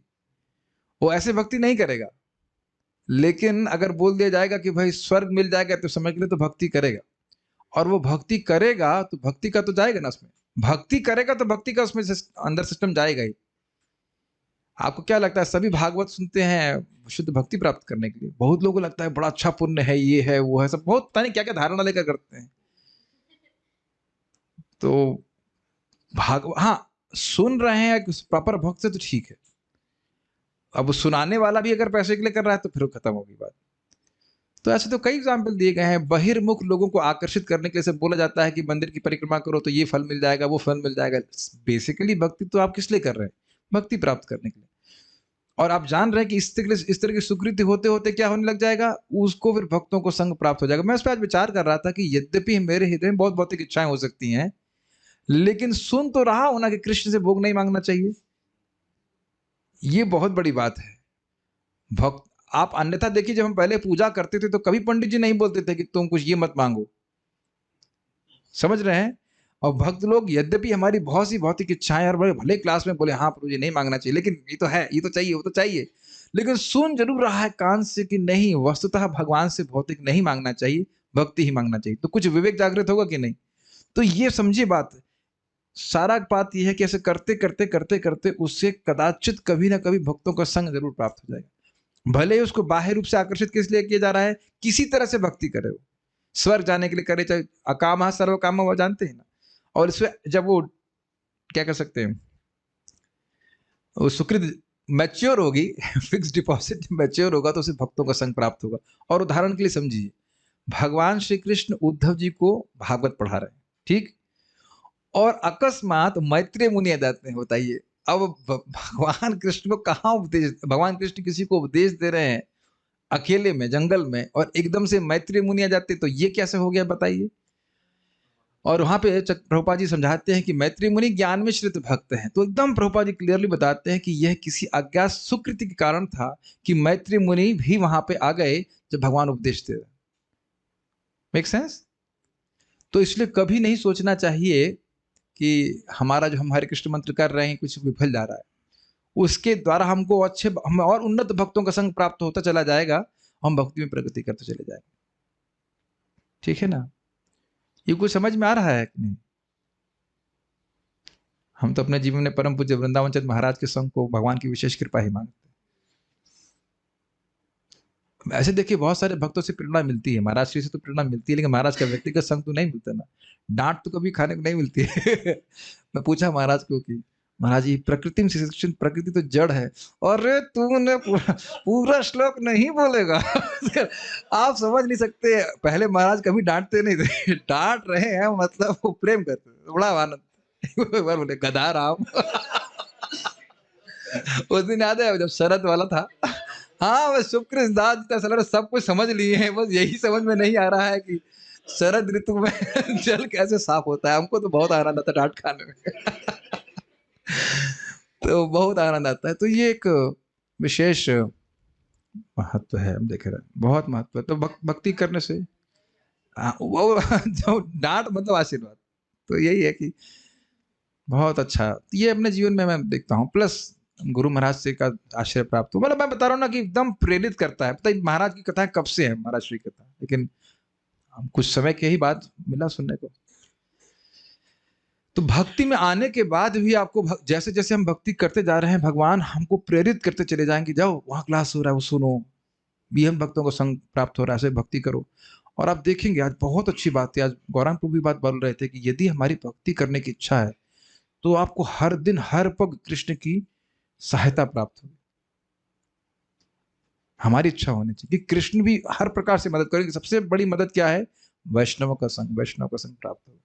A: वो ऐसे भक्ति नहीं करेगा, लेकिन अगर बोल दिया जाएगा कि भाई स्वर्ग मिल जाएगा तो समझ ले तो भक्ति करेगा, और वो भक्ति करेगा तो भक्ति का तो जाएगा ना उसमें, भक्ति करेगा तो भक्ति का उसमें अंदर सिस्टम जाएगा ही। आपको क्या लगता है सभी भागवत सुनते हैं शुद्ध भक्ति प्राप्त करने के लिए? बहुत लोगों को लगता है बड़ा अच्छा पुण्य है, ये है वो है, सब बहुत पता नहीं क्या क्या धारणा लेकर करते हैं। तो हाँ, सुन रहे हैं प्रॉपर भक्त से तो ठीक है। अब सुनाने वाला भी अगर पैसे के लिए कर रहा है तो फिर खत्म होगी बात। तो ऐसे तो कई एग्जाम्पल दिए गए हैं। बहिर्मुख लोगों को आकर्षित करने के लिए सब बोला जाता है कि मंदिर की परिक्रमा करो तो ये फल मिल जाएगा, वो फल मिल जाएगा। बेसिकली भक्ति तो आप किस लिए कर रहे हैं? भक्ति प्राप्त करने के लिए। और आप जान रहे हैं कि इस तरह की सुकृति होते होते क्या होने लग जाएगा, उसको फिर भक्तों को संग प्राप्त हो जाएगा। मैं इस पर आज विचार कर रहा था कि यद्यपि मेरे हृदय में बहुत भौतिक इच्छाएं हो सकती हैं, लेकिन सुन तो रहा हूं ना कि कृष्ण से भोग नहीं मांगना चाहिए। ये बहुत बड़ी बात है। भक्त आप अन्यथा देखिए, जब हम पहले पूजा करते थे तो कभी पंडित जी नहीं बोलते थे कि तुम कुछ ये मत मांगो, समझ रहे हैं। और भक्त लोग यद्यपि हमारी बहुत सी भौतिक इच्छाएं और बड़े भले क्लास में बोले हाँ प्रभु जी नहीं मांगना चाहिए, लेकिन ये तो है, ये तो चाहिए, वो तो चाहिए, लेकिन सुन जरूर रहा है कान से कि नहीं, वस्तुतः भगवान से भौतिक नहीं मांगना चाहिए, भक्ति ही मांगना चाहिए। तो कुछ विवेक जागृत होगा कि नहीं? तो ये समझिए बात, सारा बात यह है कि ऐसे करते करते करते करते उससे कदाचित कभी ना कभी भक्तों का संग जरूर प्राप्त हो जाएगा। भले ही उसको बाह्य रूप से आकर्षित किस लिए किया जा रहा है, किसी तरह से भक्ति करे, वो स्वर्ग जाने के लिए करे, चाहे अकामा सर्व कामा, वो जानते हैं ना। और इसमें जब वो क्या कर सकते हैं, वो सुकृत मैच्योर होगी, फिक्स डिपॉजिट मैच्योर होगा तो उसे भक्तों का संग प्राप्त होगा। और उदाहरण के लिए समझिए, भगवान श्री कृष्ण उद्धव जी को भागवत पढ़ा रहे हैं, ठीक, और अकस्मात मैत्रेय मुनि आ जाते हैं। बताइए अब भगवान कृष्ण को कहाँ उपदेश, भगवान कृष्ण किसी को उपदेश दे रहे हैं अकेले में जंगल में, और एकदम से मैत्रेय मुनि आ जाते, तो ये कैसे हो गया बताइए। और वहां पे प्रभुपाद जी समझाते हैं कि मैत्रेय मुनि ज्ञान में श्रित भक्त हैं, तो एकदम प्रभुपाद जी क्लियरली बताते हैं कि यह किसी अज्ञात सुकृति के कारण था कि मैत्रेय मुनि भी वहां पे आ गए जब भगवान उपदेश दे रहे। Make sense? तो इसलिए कभी नहीं सोचना चाहिए कि हमारा जो हम हरे कृष्ण मंत्र कर रहे हैं कुछ विफल जा रहा है, उसके द्वारा हमको अच्छे हम और उन्नत भक्तों का संग प्राप्त होता चला जाएगा, हम भक्ति में प्रगति करते चले जाएंगे। ठीक है ना? ये कुछ समझ में आ रहा है कि नहीं? हम तो अपने जीवन में परम पूज्य वृंदावन चंद्र महाराज के संग को भगवान की विशेष कृपा ही मांगते हैं। ऐसे देखिए बहुत सारे भक्तों से प्रेरणा मिलती है, महाराज श्री से तो प्रेरणा मिलती है, लेकिन महाराज का व्यक्तिगत संग तो नहीं मिलता ना, डांट तो कभी खाने को नहीं मिलती है। मैं पूछा महाराज को कि महाराज जी प्रकृति में शिक्षण, प्रकृति तो जड़ है। अरे तूने पूरा श्लोक नहीं बोलेगा। आप समझ नहीं सकते, पहले महाराज कभी डांटते नहीं थे, डांट रहे हैं मतलब वो प्रेम करते थे, बड़ा आनंद। बोले गधा राम। उस दिन याद है जब शरद वाला था, हाँ मैं शुक्र दास सब कुछ समझ लिए हैं, बस यही समझ में नहीं आ रहा है कि शरद ऋतु में जल कैसे साफ होता है। हमको तो बहुत आनंद आता है डांट खाने में। तो बहुत आनंद आता है। तो ये एक विशेष महत्व है, हम देख रहे हैं बहुत महत्व है। तो भक्ति करने से वो जो डांट मतलब आशीर्वाद, तो यही है कि बहुत अच्छा ये अपने जीवन में मैं देखता हूँ। प्लस गुरु महाराज से का आश्रय प्राप्त हो, मतलब मैं बता रहा हूँ ना कि एकदम प्रेरित करता है। पता है महाराज की कथा कब से है, महाराज श्री कथा, लेकिन कुछ समय के ही बाद मिला सुनने को। तो भक्ति में आने के बाद भी आपको जैसे जैसे हम भक्ति करते जा रहे हैं, भगवान हमको प्रेरित करते चले जाएंगे, जाओ वहां क्लास हो रहा है वो सुनो, भी हम भक्तों को संग प्राप्त हो रहा है, ऐसे भक्ति करो। और आप देखेंगे आज बहुत अच्छी बात है, आज गौरांग प्रभु भी बात बोल रहे थे कि यदि हमारी भक्ति करने की इच्छा है तो आपको हर दिन हर पग कृष्ण की सहायता प्राप्त होगी। हमारी इच्छा होनी चाहिए कि कृष्ण भी हर प्रकार से मदद करेंगे। सबसे बड़ी मदद क्या है? वैष्णव का संग, वैष्णव का संग प्राप्त होगा।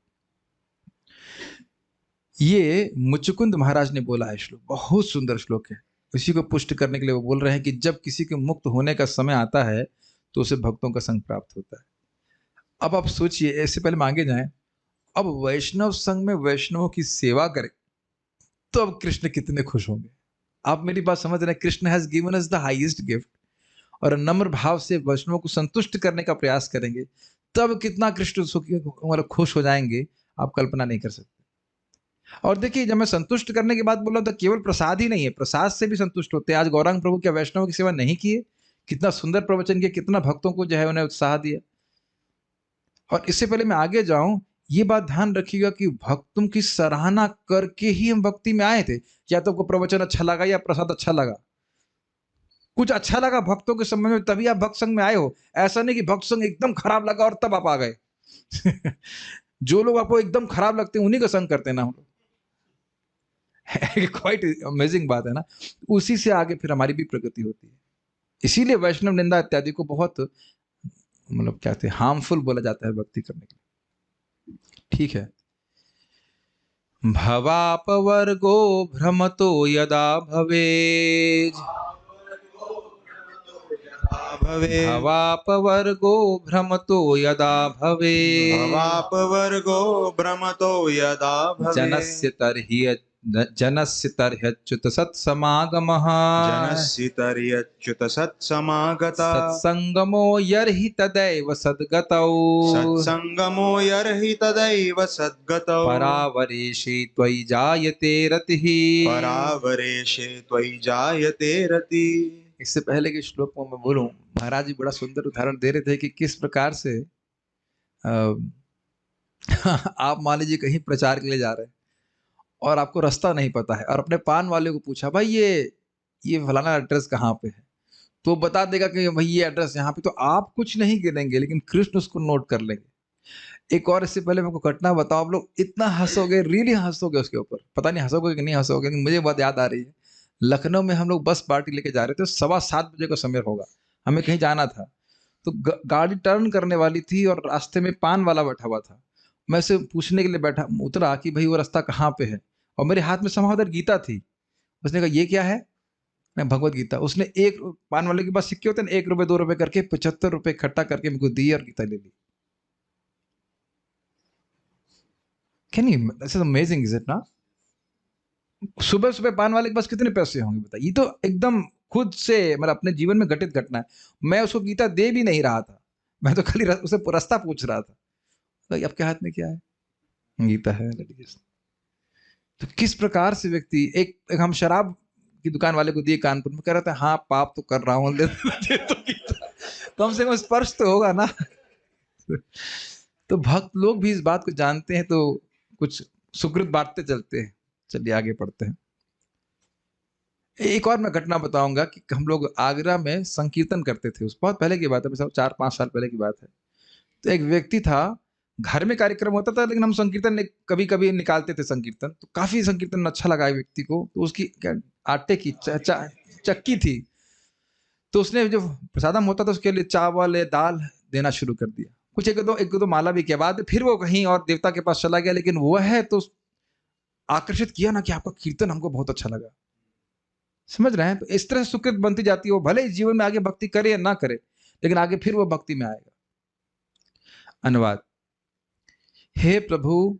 A: ये मुचुकुंद महाराज ने बोला है श्लोक, बहुत सुंदर श्लोक है। इसी को पुष्ट करने के लिए वो बोल रहे हैं कि जब किसी के मुक्त होने का समय आता है तो उसे भक्तों का संग प्राप्त होता है। अब आप सोचिए, ऐसे पहले मांगे जाएं, अब वैष्णव संग में वैष्णवों की सेवा करें तो अब कृष्ण कितने खुश होंगे। आप मेरी बात समझ रहे हैं? Krishna has given us the highest gift, और नम्र भाव से वैष्णवों को संतुष्ट करने का प्रयास करेंगे, तब कितना कृष्ण सुखी मतलब खुश हो जाएंगे, आप कल्पना नहीं कर सकते। और देखिए, जब मैं संतुष्ट करने की बात बोल रहा हूँ तो केवल प्रसाद ही नहीं है, प्रसाद से भी संतुष्ट होते हैं। आज गौरांग प्रभु क्या वैष्णव की सेवा नहीं किए? कितना सुंदर प्रवचन किया, कितना भक्तों को जो है उन्हें उत्साह दिया। और इससे पहले मैं आगे जाऊं, ये बात ध्यान रखिएगा कि भक्तों की सराहना करके ही हम भक्ति में आए थे। या तो आपको प्रवचन अच्छा लगा या प्रसाद अच्छा लगा, कुछ अच्छा लगा भक्तों के समय में, तभी आप भक्त संघ में आए हो। ऐसा नहीं कि भक्त संघ एकदम खराब लगा और तब आप आ गए। जो लोग आपको एकदम खराब लगते हैं उन्हीं का संग करते हैं ना हम लोग। क्वाइट अमेजिंग बात है ना। उसी से आगे फिर हमारी भी प्रगति होती है। इसीलिए वैष्णव निंदा इत्यादि को बहुत मतलब क्या कहते हैं, हार्मफुल बोला जाता है भक्ति करने के लिए। ठीक है। भवापवर्गो भ्रमतो यदा भवेज,
B: भवे
A: भवापवर्गो भ्रमतो यदा भवेज,
B: भवापवर्गो भ्रमतो यदा भवे
A: जनस्य तर्ह्यच्युत सत्समागमः,
B: जनस्य तर्ह्यच्युत सत्समागता
A: सत्संगमो यर्हि तदैव सद्गतौ,
B: सत्संगमो यर्हि तदैव सद्गतौ
A: परावरेशे त्वयि जायते रतिः,
B: परावरेशे त्वयि जायते रतिः।
A: इससे पहले के श्लोक में मैं बोलूं, महाराज जी बड़ा सुंदर उदाहरण दे रहे थे कि किस प्रकार से आप मान लीजिए कहीं प्रचार के लिए जा रहे हैं और आपको रास्ता नहीं पता है, और अपने पान वाले को पूछा, भाई ये फलाना एड्रेस कहाँ पे है, तो बता देगा कि भाई ये एड्रेस यहाँ पे। तो आप कुछ नहीं गिनेंगे लेकिन कृष्ण उसको नोट कर लेंगे। एक और इससे पहले मैं आपको घटना बताऊं, आप लोग इतना हंसोगे, रियली हंसोगे उसके ऊपर, पता नहीं हंसोगे कि नहीं हंसोगे, लेकिन मुझे बात याद आ रही है। लखनऊ में हम लोग बस पार्टी लेके जा रहे थे, 7:15 बजे का समय होगा, हमें कहीं जाना था। तो गाड़ी टर्न करने वाली थी और रास्ते में पान वाला बैठा हुआ था। मैं उसे पूछने के लिए बैठा उतरा कि भाई वो रास्ता कहाँ पे है, और मेरे हाथ में समाधर गीता थी। उसने कहा ये क्या है? मैं भगवत गीता। उसने एक पान वाले के पास सिक्के होते हैं, 1 रुपए 2 रुपए करके 75 रुपए इकट्ठा करके मुझको दी और गीता ले ली। Can you, this is amazing, is it ना? सुबह सुबह पान वाले के पास कितने पैसे होंगे बताइए? ये तो एकदम खुद से मतलब अपने जीवन में घटित घटना है। मैं उसको गीता दे भी नहीं रहा था, मैं तो खाली उसे रास्ता पूछ रहा था। तो आपके हाथ में क्या है? गीता है। तो किस प्रकार से व्यक्ति, एक हम शराब की दुकान वाले को दिए कानपुर में, कह रहा था हाँ पाप तो कर रहा हूँ, तो कम से कम स्पर्श तो होगा ना। तो भक्त लोग भी इस बात को जानते हैं, तो कुछ सुकृत बांटते चलते हैं। चलिए आगे पढ़ते हैं। एक और मैं घटना बताऊंगा कि हम लोग आगरा में संकीर्तन करते थे। उस बहुत पहले की बात है, 4-5 साल पहले की बात है। तो एक व्यक्ति था, घर में कार्यक्रम होता था लेकिन हम संकीर्तन कभी कभी निकालते थे संकीर्तन। तो काफी संकीर्तन अच्छा लगा व्यक्ति को। तो उसकी क्या आटे की चक्की थी, तो उसने जो प्रसादम होता था उसके लिए चावल या दाल देना शुरू कर दिया। कुछ एक दो माला भी किया। बाद फिर वो कहीं और देवता के पास चला गया, लेकिन वो है तो आकर्षित किया ना कि आपका कीर्तन हमको बहुत अच्छा लगा। समझ रहे हैं? तो इस तरह सुकृत बनती जाती है। वो भले इस जीवन में आगे भक्ति करे या ना करे, लेकिन आगे फिर वो भक्ति में आएगा। अनुवाद। हे प्रभु,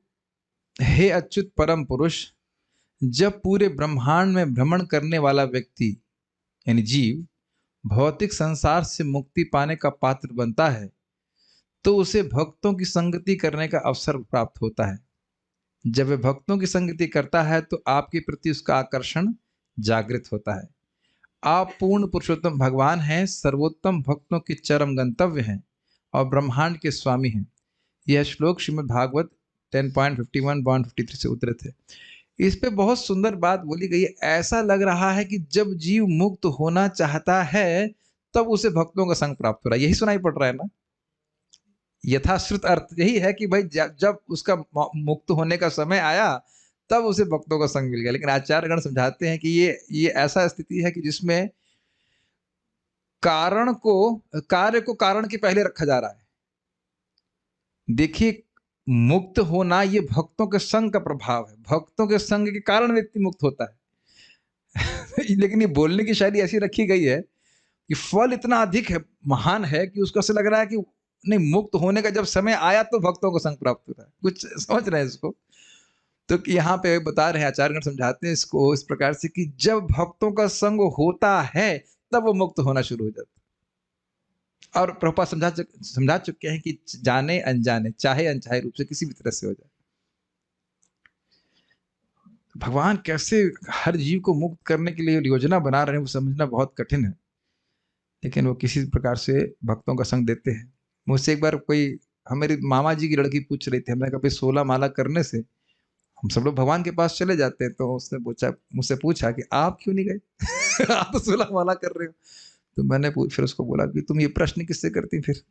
A: हे अच्युत परम पुरुष, जब पूरे ब्रह्मांड में भ्रमण करने वाला व्यक्ति यानी जीव भौतिक संसार से मुक्ति पाने का पात्र बनता है, तो उसे भक्तों की संगति करने का अवसर प्राप्त होता है। जब वह भक्तों की संगति करता है तो आपके प्रति उसका आकर्षण जागृत होता है। आप पूर्ण पुरुषोत्तम भगवान हैं, सर्वोत्तम भक्तों के चरम गंतव्य हैं और ब्रह्मांड के स्वामी हैं। यह श्लोक श्रीमद् भागवत 10.51-53 से उद्धृत है। इस पे बहुत सुंदर बात बोली गई है। ऐसा लग रहा है कि जब जीव मुक्त होना चाहता है तब उसे भक्तों का संग प्राप्त हो रहा है। यही सुनाई पड़ रहा है ना? यथाश्रुत अर्थ यही है कि भाई जब उसका मुक्त होने का समय आया तब उसे भक्तों का संग मिल गया। लेकिन आचार्यगण समझाते हैं कि ये ऐसा स्थिति है कि जिसमें कार्य को कारण के पहले रखा जा रहा है। देखिए, मुक्त होना ये भक्तों के संग का प्रभाव है। भक्तों के संग के कारण व्यक्ति मुक्त होता है। लेकिन ये बोलने की शैली ऐसी रखी गई है कि फल इतना अधिक है, महान है, कि उसको ऐसा लग रहा है कि नहीं, मुक्त होने का जब समय आया तो भक्तों को संग प्राप्त होता है। कुछ समझ रहे हैं इसको? तो यहाँ पे बता रहे हैं, आचार्यगण समझाते हैं इसको इस प्रकार से कि जब भक्तों का संग होता है तब वो मुक्त होना शुरू हो जाता है। और प्रभुपाद समझा चुके हैं कि जाने अनजाने, चाहे अनचाहे रूप से किसी भी तरह से हो जाए, भगवान कैसे हर जीव को मुक्त करने के लिए योजना बना रहे हैं वो समझना बहुत कठिन है, लेकिन वो किसी प्रकार से भक्तों का संग देते हैं। मुझसे एक बार कोई हमारी मामा जी की लड़की पूछ रही थी, हमने कहा 16 माला करने से हम सब लोग भगवान के पास चले जाते हैं। तो उसने मुझसे पूछा कि आप क्यों नहीं गए? आप तो 16 माला कर रहे हो। तो मैंने फिर उसको बोला कि तुम ये प्रश्न किससे करती फिर?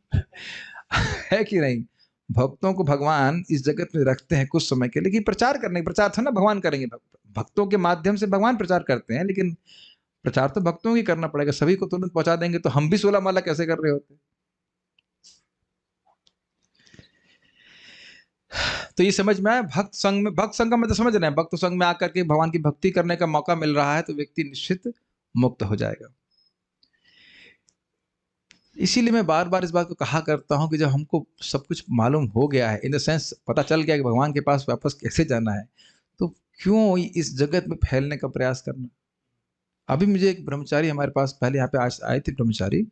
A: है कि नहीं? भक्तों को भगवान इस जगत में रखते हैं कुछ समय के लिए, लेकिन प्रचार करने, प्रचार था ना भगवान करेंगे, भक्तों के माध्यम से भगवान प्रचार करते हैं, लेकिन प्रचार तो भक्तों ही करना पड़ेगा। सभी को तुरंत पहुंचा देंगे तो हम भी 16 माला कैसे कर रहे होते? तो ये समझ में आया। भक्त संग में तो समझ रहे हैं, भक्त संग में आकर के भगवान की भक्ति करने का मौका मिल रहा है तो व्यक्ति निश्चित मुक्त हो जाएगा। इसीलिए मैं बार बार इस बात को कहा करता हूं कि जब हमको सब कुछ मालूम हो गया है, इन द सेंस पता चल गया कि भगवान के पास वापस कैसे जाना है, तो क्यों इस जगत में फैलने का प्रयास करना? अभी मुझे एक ब्रह्मचारी हमारे पास पहले यहाँ पे आए थे, ब्रह्मचारी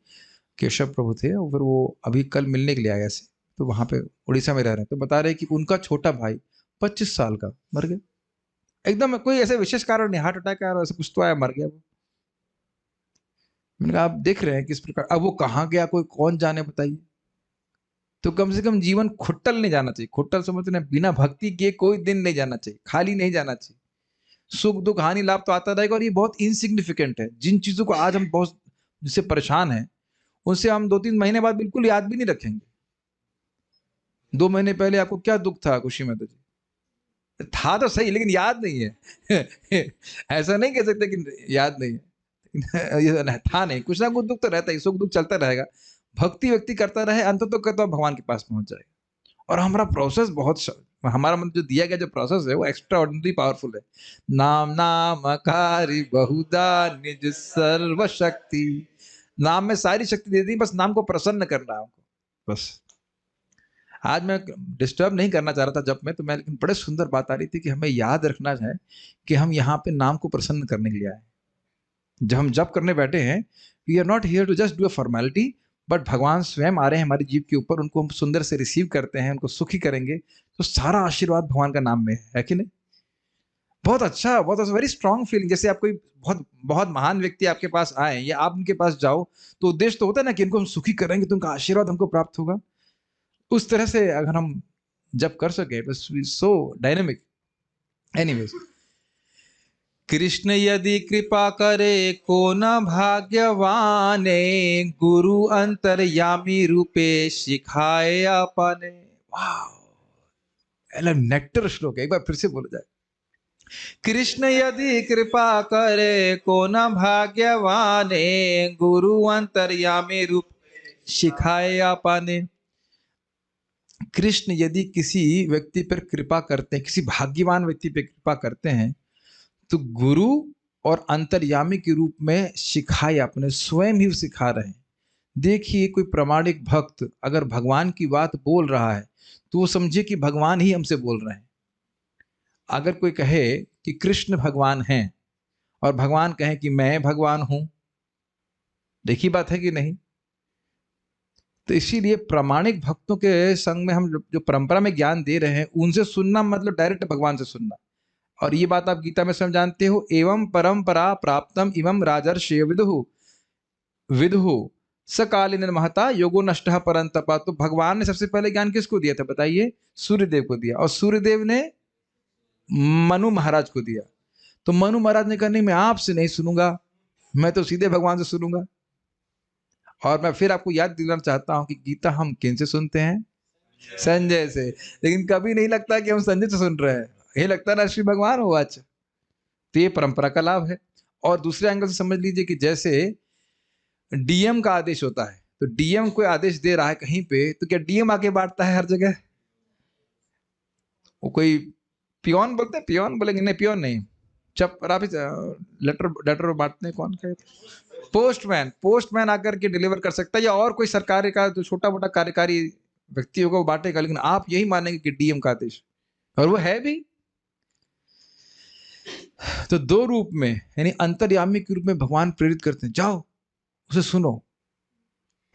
A: केशव प्रभु थे, और फिर वो अभी कल मिलने के लिए आए ऐसे, तो वहाँ पे उड़ीसा में रह रहे हैं, तो बता रहे कि उनका छोटा भाई 25 साल का मर गया, एकदम कोई ऐसे विशेष कारण नहीं, हार्ट अटैक आया ऐसा कुछ तो आया, मर गया वो। मैंने कहा आप देख रहे हैं किस प्रकार, अब वो कहाँ गया कोई कौन जाने, बताइए। तो कम से कम जीवन खुट्टल नहीं जाना चाहिए। खुट्टल समझते हैं, बिना भक्ति किए कोई दिन नहीं जाना चाहिए, खाली नहीं जाना चाहिए। सुख दुख हानि लाभ तो आता रहेगा, और ये बहुत इनसिग्निफिकेंट है। जिन चीजों को आज हम बहुत जिससे परेशान हैं, उनसे हम 2-3 महीने बाद बिल्कुल याद भी नहीं रखेंगे। 2 महीने पहले आपको क्या दुख था खुशी में? था तो सही, लेकिन याद नहीं है। ऐसा नहीं कह सकते कि याद नहीं है। ये था नहीं, कुछ ना कुछ दुख तो रहता ही, सुख दुख चलता रहेगा। भक्ति व्यक्ति करता रहे, अंत तो करता भगवान के पास पहुंच जाएगा। और हमारा प्रोसेस हमारा मतलब जो दिया गया जो प्रोसेस है वो एक्स्ट्रा ऑर्डिनरी पावरफुल है। नाम नामकारी बहुधा निज सर्वशक्ति, नाम में सारी शक्ति दे दी, बस नाम को प्रसन्न करना है हमको, बस। आज मैं डिस्टर्ब नहीं करना चाह रहा था जब में, तो मैं, लेकिन बड़े सुंदर बात आ रही थी कि हमें याद रखना है कि हम यहाँ पे नाम को प्रसन्न करने के लिए आए। जब हम जप करने बैठे हैं, we are not here to just do a formality, but भगवान स्वयं आ रहे हैं हमारी जीव के ऊपर, उनको हम सुंदर से रिसीव करते हैं, उनको सुखी करेंगे, तो सारा आशीर्वाद भगवान का नाम में है कि नहीं? बहुत अच्छा, बहुत वेरी स्ट्रांग फीलिंग। जैसे आप कोई बहुत बहुत महान व्यक्ति आपके पास आए या आप उनके पास जाओ, तो उद्देश्य तो होता है ना कि इनको हम सुखी करेंगे तो उनका आशीर्वाद हमको प्राप्त होगा। उस तरह से अगर हम जब कर सके, बस सो डायनेमिक। एनीवेज, कृष्ण यदि कृपा करे को न भाग्यवाने, गुरु अंतर्यामी रूपे सिखाए अपने। वाह, नेक्टर श्लोक है, एक बार फिर से बोला जाए। कृष्ण यदि कृपा करे को न भाग्यवाने, गुरु अंतर्यामी रूप सिखाए अपने। कृष्ण यदि किसी व्यक्ति पर कृपा करते हैं, किसी भाग्यवान व्यक्ति पर कृपा करते हैं, तो गुरु और अंतर्यामी के रूप में सिखाए अपने, स्वयं ही सिखा रहे हैं। देखिए, कोई प्रामाणिक भक्त अगर भगवान की बात बोल रहा है तो वो समझे कि भगवान ही हमसे बोल रहे हैं। अगर कोई कहे कि कृष्ण भगवान हैं और भगवान कहे कि मैं भगवान हूं, देखिए बात है कि नहीं? तो इसीलिए प्रामाणिक भक्तों के संग में हम जो परंपरा में ज्ञान दे रहे हैं, उनसे सुनना मतलब डायरेक्ट भगवान से सुनना। और ये बात आप गीता में स्वयं जानते हो, एवं परंपरा प्राप्तम इवं राजर्षि विदुहु विदुहु सकालीन महता योगो नष्टः परंतपा। तो भगवान ने सबसे पहले ज्ञान किसको दिया था बताइए? सूर्यदेव को दिया, और सूर्यदेव ने मनु महाराज को दिया। तो मनु महाराज ने कहा नहीं, मैं आपसे नहीं सुनूंगा, मैं तो सीधे भगवान से सुनूंगा। और मैं फिर आपको याद दिलाना चाहता हूं कि गीता हम किन से सुनते हैं? संजय से। लेकिन कभी नहीं लगता कि हम संजय से सुन रहे हैं, ये लगता है ना श्री भगवान हो। अच्छा, तो ये परंपरा का लाभ है। और दूसरे एंगल से समझ लीजिए कि जैसे डीएम का आदेश होता है, तो डीएम कोई आदेश दे रहा है कहीं पे, तो क्या डीएम आके बांटता है हर जगह? वो कोई पियोन बोलते हैं, पियोन बोलेंगे नहीं, पियोन नहीं, लेटर बांटते हैं, कौन कहते? पोस्टमैन आकर के डिलीवर कर सकता है, या और कोई सरकार का जो छोटा मोटा कार्यकारी व्यक्ति होगा वो बांटेगा। लेकिन आप यही मानेंगे कि डीएम का आदेश, और वो है भी। तो 2 रूप में, यानी अंतर्यामी के रूप में भगवान प्रेरित करते हैं, जाओ उसे सुनो,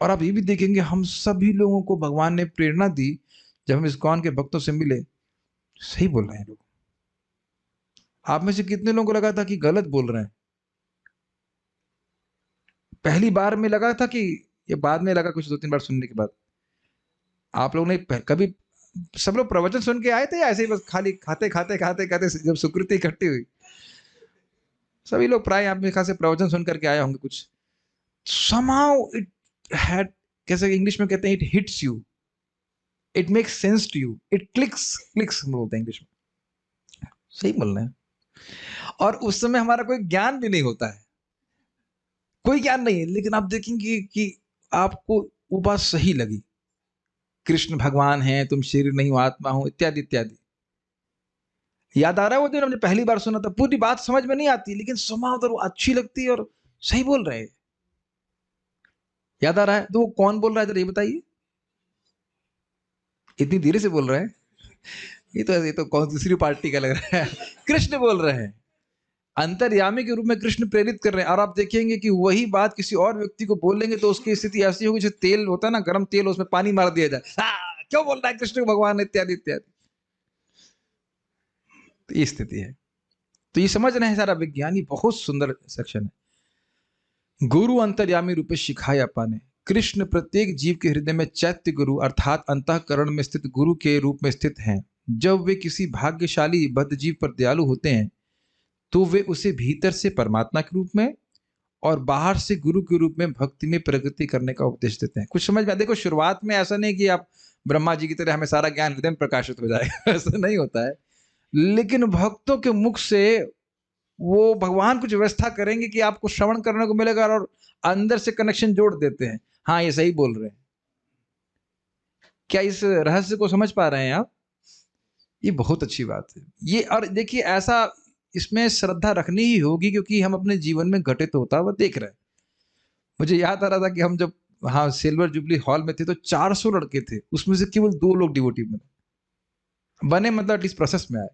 A: और आप ये भी देखेंगे हम सभी लोगों को भगवान ने प्रेरणा दी जब हम इस्कॉन के भक्तों से मिले। सही बोल रहे हैं लोग। आप में से कितने लोगों को लगा था कि गलत बोल रहे हैं? पहली बार में लगा था कि ये बाद में लगा कुछ 2-3 बार सुनने के बाद? आप लोग ने कभी सब लोग प्रवचन सुन के आए थे या ऐसे ही बस खाली खाते जब सुकृति इकट्ठी हुई? सभी लोग प्राय आप मेरे ख्याल से प्रवचन सुन करके आए होंगे कुछ। somehow it had, कैसे इंग्लिश में कहते हैं, it hits you, it makes sense to you, it clicks हम बोलते हैं इंग्लिश में। सही बोल रहे हैं। और उस समय हमारा कोई ज्ञान भी नहीं होता है, कोई ज्ञान नहीं है, लेकिन आप देखेंगे कि आपको वो बात सही लगी। कृष्ण भगवान हैं, तुम शरीर नहीं हो आत्मा हो, इत्यादि इत्यादि। याद आ रहा है वो दिन हमने पहली बार सुना था? पूरी बात समझ में नहीं आती, लेकिन somehow वो अच्छी लगती है और सही बोल रहे हैं। याद आ रहा है? तो वो कौन बोल रहा है जरा ये बताइए? इतनी धीरे से बोल रहे हैं। ये तो कौन दूसरी पार्टी का लग रहा है। कृष्ण बोल रहे हैं, अंतर्यामी के रूप में कृष्ण प्रेरित कर रहे हैं। और आप देखेंगे कि वही बात किसी और व्यक्ति को बोलेंगे तो उसकी स्थिति ऐसी होगी जैसे तेल होता है ना, गर्म तेल, उसमें पानी मार दिया जाए, क्यों बोल रहा है कृष्ण को भगवान, इत्यादि इत्यादि। तो ये स्थिति है। तो ये समझ रहे हैं सारा विज्ञान, ये बहुत सुंदर सेक्शन है। गुरु अंतर्यामी रूपे शिखाया पाने। कृष्ण प्रत्येक जीव के हृदय में चैत्य गुरु अर्थात अंतःकरण में स्थित गुरु के रूप में स्थित हैं। जब वे किसी भाग्यशाली बद्ध जीव पर दयालु होते हैं तो वे उसे भीतर से परमात्मा के रूप में और बाहर से गुरु के रूप में भक्ति में प्रगति करने का उपदेश देते हैं। कुछ समझ में? देखो, शुरुआत में ऐसा नहीं कि आप ब्रह्मा जी की तरह हमें सारा ज्ञान हृदय में प्रकाशित हो जाएगा, ऐसा नहीं होता है। लेकिन भक्तों के मुख से वो भगवान कुछ व्यवस्था करेंगे कि आपको श्रवण करने को मिलेगा और अंदर से कनेक्शन जोड़ देते हैं। हाँ, ये सही बोल रहे हैं। क्या इस रहस्य को समझ पा रहे हैं आप? ये बहुत अच्छी बात है ये। और देखिए, ऐसा इसमें श्रद्धा रखनी ही होगी क्योंकि हम अपने जीवन में घटित होता हुआ देख रहे हैं। मुझे याद आ रहा था कि हम जब हाँ सिल्वर जुबली हॉल में थे तो 400 लड़के थे, उसमें से केवल 2 लोग डिवोटी बने, मतलब इस प्रोसेस में आए।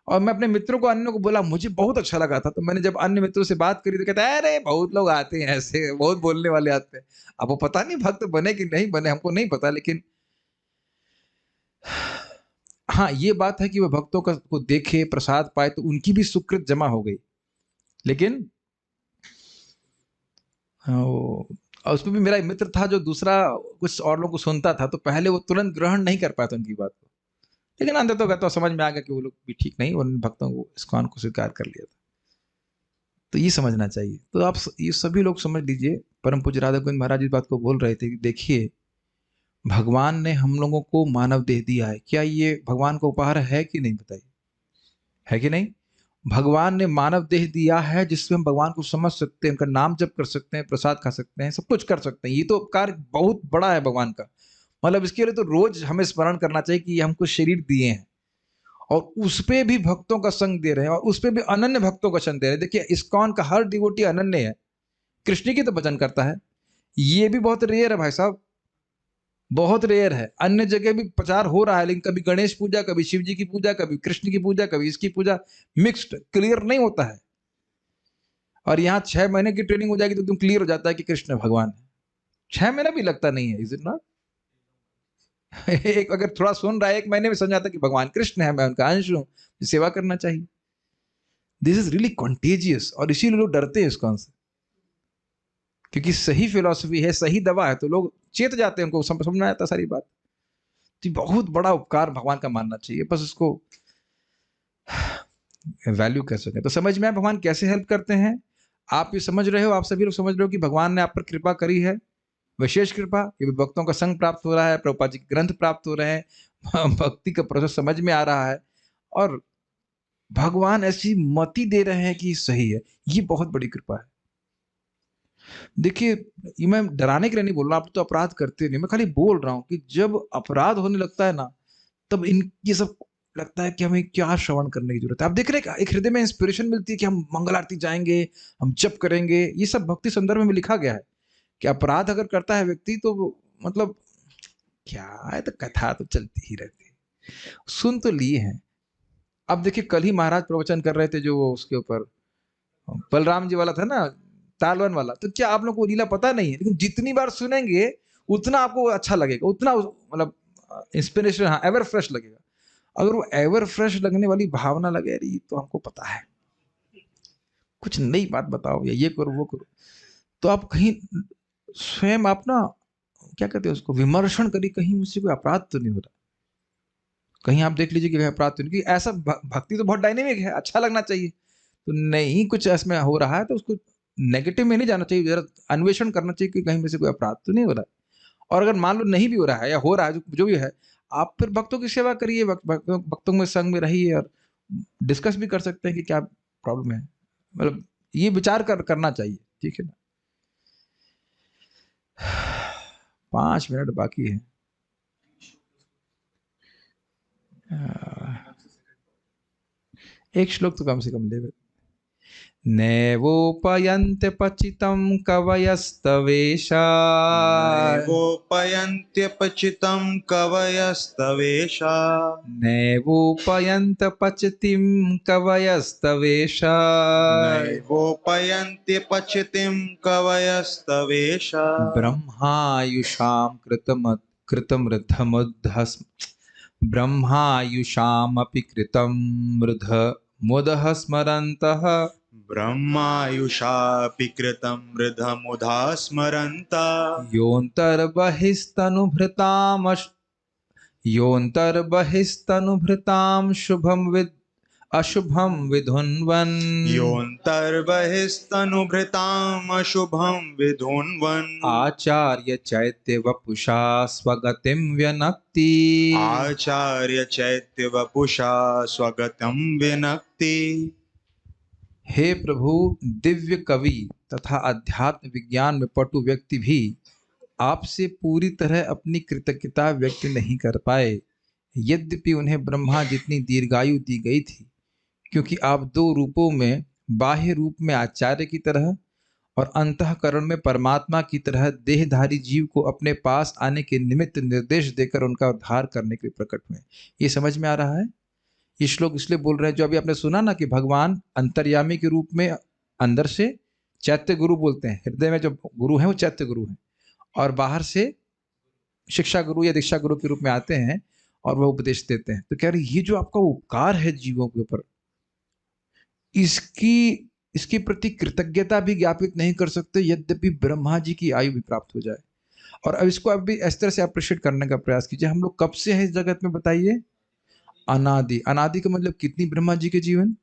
A: और मैं अपने मित्रों को, अन्यों को बोला, मुझे बहुत अच्छा लगा था। तो मैंने जब अन्य मित्रों से बात करी तो कहता है, अरे बहुत लोग आते हैं ऐसे, बहुत बोलने वाले आते हैं। अब वो पता नहीं भक्त बने कि नहीं बने, हमको नहीं पता, लेकिन हाँ ये बात है कि वह भक्तों का को देखे, प्रसाद पाए तो उनकी भी सुकृत जमा हो गई। लेकिन और उसमें भी मेरा मित्र था जो दूसरा कुछ और लोगों को सुनता था, तो पहले वो तुरंत ग्रहण नहीं कर पाया था उनकी बात को, लेकिन अंदर तो समझ में आ गया कि वो लोग भी ठीक नहीं, उन भक्तों को, इस्कॉन को स्वीकार कर लिया था। तो ये समझना चाहिए। तो आप ये सभी लोग समझ लीजिए, परम पूज्य राधा गोविंद महाराज इस बात को बोल रहे थे कि देखिए, भगवान ने हम लोगों को मानव देह दिया है। क्या ये भगवान का उपहार है कि नहीं? बताइए, है कि नहीं? भगवान ने मानव देह दिया है जिसमें हम भगवान को समझ सकते हैं, उनका नाम जप कर सकते हैं, प्रसाद खा सकते हैं, सब कुछ कर सकते हैं। ये तो उपकार बहुत बड़ा है भगवान का। मतलब इसके लिए तो रोज हमें स्मरण करना चाहिए कि ये हमको शरीर दिए हैं और उस पे भी भक्तों का संग दे रहे हैं और उस पे भी अनन्य भक्तों का संग दे रहे हैं। देखिए, इस्कॉन का हर डिवोटी अनन्य है, कृष्ण की तो भजन करता है। ये भी बहुत रेयर है भाई साहब, बहुत रेयर है। अन्य जगह भी प्रचार हो रहा है, लेकिन कभी गणेश पूजा, कभी शिव जी की पूजा, कभी कृष्ण की पूजा, कभी इसकी पूजा, मिक्स्ड, क्लियर नहीं होता है। और यहाँ 6 महीने की ट्रेनिंग हो जाएगी तो तुम क्लियर हो जाता है कि कृष्ण भगवान है। 6 महीना भी लगता नहीं है, इज इट नॉट? एक अगर थोड़ा सुन रहा है, 1 महीने में समझ आता है कि भगवान कृष्ण है, मैं उनका अंश हूं, सेवा करना चाहिए। This is really contagious. और इसीलिए लोग डरते हैं इस्कॉन से, क्योंकि सही फिलॉसफी है, सही दवा है, तो लोग चेत जाते हैं, उनको समझ में आता सारी बात। तो बहुत बड़ा उपकार भगवान का मानना चाहिए, बस उसको वैल्यू कर सकें। तो समझ में आया भगवान कैसे हेल्प करते हैं? आप ये समझ रहे हो, आप सभी लोग समझ रहे हो कि भगवान ने आप पर कृपा करी है, विशेष कृपा। ये भक्तों का संग प्राप्त हो रहा है, प्रभुपाद जी के ग्रंथ प्राप्त हो रहे हैं, भक्ति का प्रोसेस समझ में आ रहा है और भगवान ऐसी मति दे रहे हैं कि सही है। ये बहुत बड़ी कृपा है। देखिए, ये मैं डराने के लिए नहीं बोल रहा, आप तो अपराध करते नहीं, मैं खाली बोल रहा हूं कि जब अपराध होने लगता है ना, तब इन ये सब लगता है कि हमें क्या श्रवण करने की जरूरत है। आप देख रहे हैं, एक हृदय में इंस्पिरेशन मिलती है कि हम मंगल आरती जाएंगे, हम जप करेंगे। ये सब भक्ति संदर्भ में लिखा गया है कि अपराध अगर करता है व्यक्ति तो मतलब क्या है, तो कथा तो चलती ही रहती है, सुन तो लिए हैं। अब देखिए, कल ही महाराज प्रवचन कर रहे थे जो उसके ऊपर बलराम जी वाला था ना, तालवन वाला, तो क्या आप लोग को लीला पता नहीं है? लेकिन जितनी बार सुनेंगे उतना आपको अच्छा लगेगा, उतना मतलब इंस्पिरेशन, हाँ, एवर फ्रेश लगेगा। अगर वो एवर फ्रेश लगने वाली भावना लगे, अरे ये तो हमको पता है, कुछ नई बात बताओ या ये करो वो करो, तो आप कहीं स्वयं आप ना क्या कहते हैं उसको, विमर्शन करिए, कहीं मुझसे कोई अपराध तो नहीं हो रहा। कहीं आप देख लीजिए कि कहीं अपराध तो नहीं, क्योंकि ऐसा भक्ति तो बहुत डायनेमिक है, अच्छा लगना चाहिए। तो नहीं, कुछ इसमें हो रहा है तो उसको नेगेटिव में नहीं जाना चाहिए, जरा अन्वेषण करना चाहिए कि कहीं में से कोई अपराध तो नहीं हो रहा है। और अगर मान लो नहीं भी हो रहा है या हो रहा है, जो भी है, आप फिर भक्तों की सेवा करिए, भक्तों में संग में रहिए और डिस्कस भी कर सकते हैं कि क्या प्रॉब्लम है, मतलब ये विचार करना चाहिए, ठीक है ना। 5 मिनट बाकी है। एक श्लोक तो कम से कम ले। नैवोपयन्त्य पचितं कवयस्तवेषा,
B: नैवोपयन्त्यपचितं कवयस्तवेषा,
A: नैवोपयन्त पचितिं कवयस्तवेषा,
B: नैवोपयन्त्यपचितिं कवयस्तवेषा,
A: ब्रह्मायुषां ब्रह्मायुषामपि कृतं मृध मुदः स्मरन्तः,
B: ब्रह्मायुषापि कृतं मृधमुधा स्मरन्ता,
A: योऽन्तर्बहिस्तनुभृतां अशुभं विधुन्वन्,
B: योऽन्तर्बहिस्तनुभृताम् अशुभं विधुन्वन्,
A: आचार्य चैत्य वपुषा स्वगतिं व्यनक्ति,
B: आचार्य चैत्यवपुषा स्वगतं विनक्ति।
A: हे प्रभु, दिव्य कवि तथा अध्यात्म विज्ञान में पटु व्यक्ति भी आपसे पूरी तरह अपनी कृतज्ञता व्यक्त नहीं कर पाए, यद्यपि उन्हें ब्रह्मा जितनी दीर्घायु दी गई थी, क्योंकि आप 2 रूपों में, बाह्य रूप में आचार्य की तरह और अंतःकरण में परमात्मा की तरह देहधारी जीव को अपने पास आने के निमित्त निर्देश देकर उनका उद्धार करने के लिए प्रकट हुए। ये समझ में आ रहा है? ये श्लोक इसलिए बोल रहे हैं, जो अभी आपने सुना ना कि भगवान अंतर्यामी के रूप में अंदर से चैत्य गुरु बोलते हैं, हृदय में जो गुरु हैं वो चैत्य गुरु हैं, और बाहर से शिक्षा गुरु या दीक्षा गुरु के रूप में आते हैं और वह उपदेश देते हैं। तो कह रहे ये जो आपका उपकार है जीवों के ऊपर, इसकी प्रति कृतज्ञता भी ज्ञापित नहीं कर सकते, यद्यपि ब्रह्मा जी की आयु भी प्राप्त हो जाए। और अब इसको अब भी इस तरह से अप्रिशिएट करने का प्रयास कीजिए। हम लोग कब से हैं इस जगत में, बताइए? अनादि। अनादि का मतलब कितनी ब्रह्मा जी के जीवन?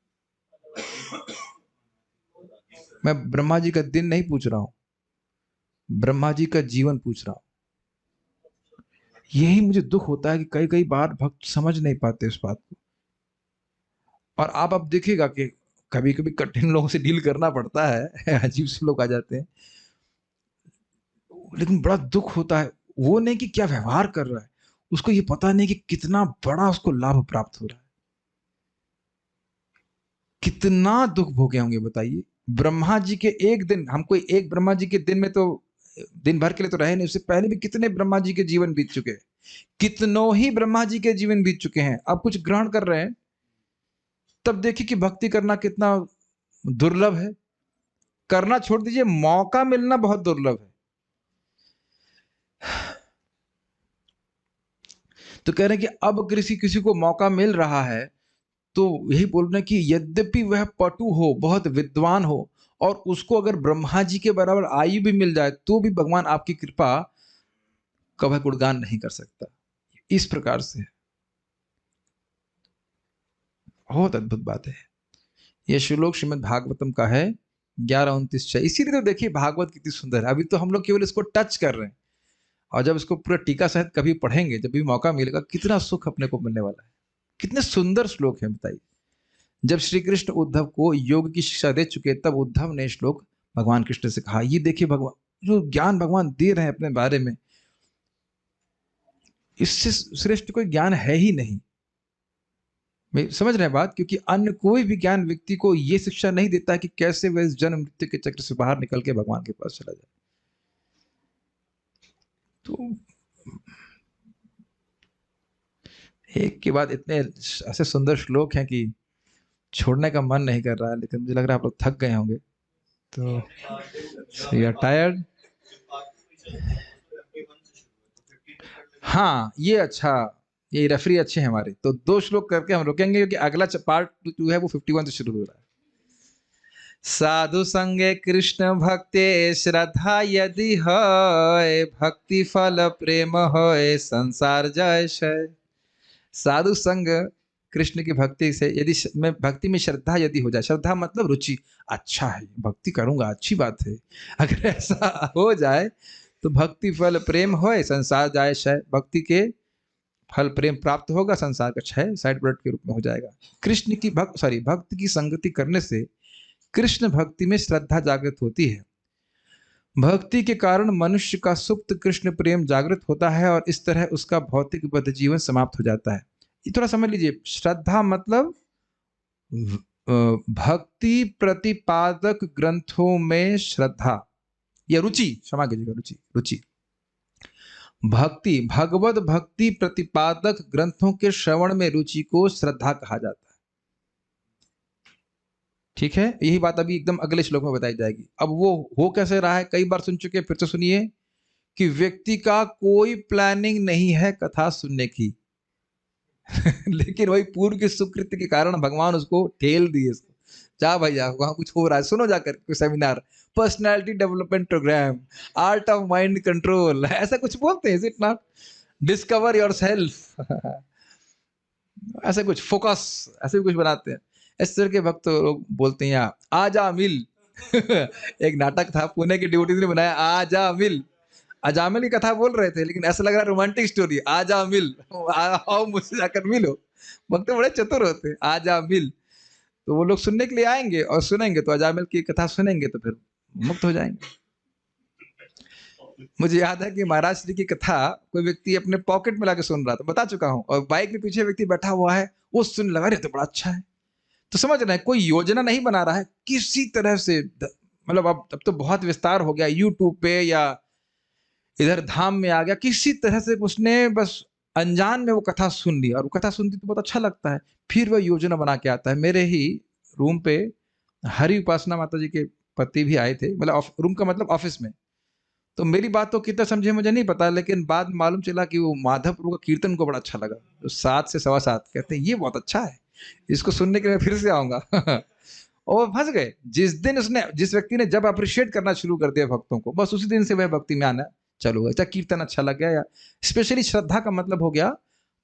A: मैं ब्रह्मा जी का दिन नहीं पूछ रहा हूं, ब्रह्मा जी का जीवन पूछ रहा हूं। यही मुझे दुख होता है कि कई कई बार भक्त समझ नहीं पाते इस बात को। और आप अब देखिएगा कि कभी कभी कठिन लोगों से डील करना पड़ता है, अजीब से लोग आ जाते हैं, लेकिन बड़ा दुख होता है। वो नहीं कि क्या व्यवहार कर रहा है, उसको ये पता नहीं कि कितना बड़ा उसको लाभ प्राप्त हो रहा है। कितना दुख भोगे होंगे बताइए। ब्रह्मा जी के एक दिन, हम कोई एक ब्रह्मा जी के दिन में तो दिन भर के लिए तो रहे नहीं, उससे पहले भी कितने ब्रह्मा जी के जीवन बीत चुके हैं, कितनों ही ब्रह्मा जी के जीवन बीत चुके हैं। अब कुछ ग्रहण कर रहे हैं, तब देखिए कि भक्ति करना कितना दुर्लभ है। करना छोड़ दीजिए, मौका मिलना बहुत दुर्लभ है। तो कह रहे हैं कि अब किसी को मौका मिल रहा है, तो यही बोल रहे हैं कि यद्यपि वह पटु हो, बहुत विद्वान हो, और उसको अगर ब्रह्मा जी के बराबर आयु भी मिल जाए, तो भी भगवान आपकी कृपा का वह गुणगान नहीं कर सकता। इस प्रकार से बहुत अद्भुत बात है। यह श्लोक श्रीमद् भागवतम का है 11:29। इसीलिए तो देखिए भागवत कितनी सुंदर है। अभी तो हम लोग केवल इसको टच कर रहे हैं, और जब इसको पूरा टीका सहित कभी पढ़ेंगे, जब भी मौका मिलेगा, कितना सुख अपने को मिलने वाला है। कितने सुंदर श्लोक है बताइए। जब श्री कृष्ण उद्धव को योग की शिक्षा दे चुके, तब उद्धव ने श्लोक भगवान कृष्ण से कहा, ये देखिए भगवान जो ज्ञान भगवान दे रहे हैं अपने बारे में, इससे श्रेष्ठ कोई ज्ञान है ही नहीं। मैं समझ रहे हैं बात? क्योंकि अन्य कोई भी ज्ञान व्यक्ति को यह शिक्षा नहीं देता कि कैसे वह इस जन्म मृत्यु के चक्र से बाहर निकल के भगवान के पास चला जाए। तो एक के बाद इतने ऐसे सुंदर श्लोक हैं कि छोड़ने का मन नहीं कर रहा है, लेकिन मुझे लग रहा है आप लोग थक गए होंगे। तो so you are tired. हाँ, ये अच्छा, ये रेफरी अच्छे हैं हमारे। तो 2 श्लोक करके हम रुकेंगे क्योंकि अगला पार्ट 2 है वो 51 से शुरू हो रहा है। साधु संगे कृष्ण भक्ते श्रद्धा यदि है, भक्ति फल प्रेम है, संसार जय शय। साधु संग कृष्ण की भक्ति से यदि मैं भक्ति में श्रद्धा यदि हो जाए, श्रद्धा मतलब रुचि, अच्छा है भक्ति करूंगा, अच्छी बात है, अगर ऐसा हो जाए तो भक्ति फल प्रेम होए, संसार जाए क्षय। भक्ति के फल प्रेम प्राप्त होगा, संसार का क्षय साइड प्रोडक्ट के रूप में हो जाएगा। कृष्ण की भक्त की संगति करने से कृष्ण भक्ति में श्रद्धा जागृत होती है। भक्ति के कारण मनुष्य का सुप्त कृष्ण प्रेम जागृत होता है और इस तरह उसका भौतिक बद्ध जीवन समाप्त हो जाता है। ये थोड़ा समझ लीजिए, श्रद्धा मतलब भक्ति प्रतिपादक ग्रंथों में श्रद्धा या रुचि, क्षमा कीजिएगा, रुचि भक्ति, भगवत भक्ति प्रतिपादक ग्रंथों के श्रवण में रुचि को श्रद्धा कहा जाता है। ठीक है, यही बात अभी एकदम अगले श्लोक में बताई जाएगी। अब वो हो कैसे रहा है, कई बार सुन चुके, फिर से सुनिए कि व्यक्ति का कोई प्लानिंग नहीं है कथा सुनने की लेकिन वही पूर्व के सुकृत्य के कारण भगवान उसको ठेल दिए, इसको जा भाई जा, वहां कुछ हो रहा है, सुनो जाकर कोई seminar, personality development programme, art of mind control, ऐसा कुछ बोलते हैं, is it not, discover yourself ऐसा कुछ, फोकस, ऐसे भी कुछ बनाते हैं। इस तरह के भक्त लोग बोलते हैं आजा मिल एक नाटक था पुणे की ड्यूटी ने बनाया, आजा मिल, अजामिल की कथा बोल रहे थे लेकिन ऐसा लग रहा है रोमांटिक स्टोरी, आजा मिल, आओ मुझसे जाकर मिलो। भक्त बड़े चतुर होते हैं, आजा मिल, तो वो लोग सुनने के लिए आएंगे और सुनेंगे, तो अजामिल की कथा सुनेंगे तो फिर मुक्त हो जाएंगे। मुझे याद है कि महाराज श्री की कथा कोई व्यक्ति अपने पॉकेट में लाके सुन रहा था, बता चुका हूं, और बाइक में पीछे व्यक्ति बैठा हुआ है, वो सुन लगा रहे तो बड़ा अच्छा है, तो समझ रहे हैं, कोई योजना नहीं बना रहा है, किसी तरह से, मतलब अब तो बहुत विस्तार हो गया, यूट्यूब पे या इधर धाम में आ गया, किसी तरह से उसने बस अनजान में वो कथा सुन ली, और वो कथा सुनती तो बहुत अच्छा लगता है, फिर वह योजना बना के आता है। मेरे ही रूम पे हरि उपासना माता जी के पति भी आए थे, मतलब रूम का मतलब ऑफिस में, तो मेरी बात तो कितना समझे मुझे नहीं पता, लेकिन बाद में मालूम चला कि वो माधवपुर का कीर्तन को बड़ा अच्छा लगा, तो 7 से 7:15 कहते हैं ये बहुत अच्छा है, इसको सुनने के लिए फिर से आऊंगा और फंस गए। जिस दिन उसने, जिस व्यक्ति ने जब अप्रिशिएट करना शुरू कर दिया भक्तों को, बस उसी दिन से वह भक्ति में आना चालू हुआ, चाहे कीर्तन अच्छा लग गया, या स्पेशली श्रद्धा का मतलब हो गया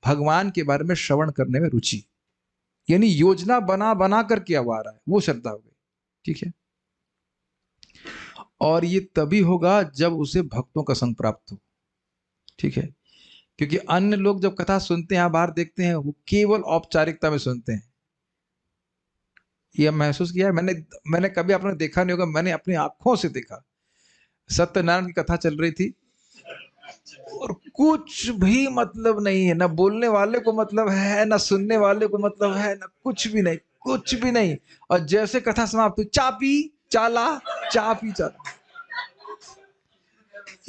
A: भगवान के बारे में श्रवण करने में रुचि, यानी योजना बना बना करके अब आ रहा है, वो श्रद्धा हो गई। ठीक है, और ये तभी होगा जब उसे भक्तों का संग प्राप्त हो। ठीक है, क्योंकि अन्य लोग जब कथा सुनते हैं, बाहर देखते हैं, वो केवल औपचारिकता में सुनते हैं। यह महसूस किया है मैंने कभी आपने देखा नहीं होगा, मैंने अपनी आंखों से देखा, सत्यनारायण की कथा चल रही थी और कुछ भी मतलब नहीं है, ना बोलने वाले को मतलब है, ना सुनने वाले को मतलब है, ना कुछ भी नहीं, कुछ भी नहीं, और जैसे कथा समाप्त हुई, चा पी चाला, चा पी चाला।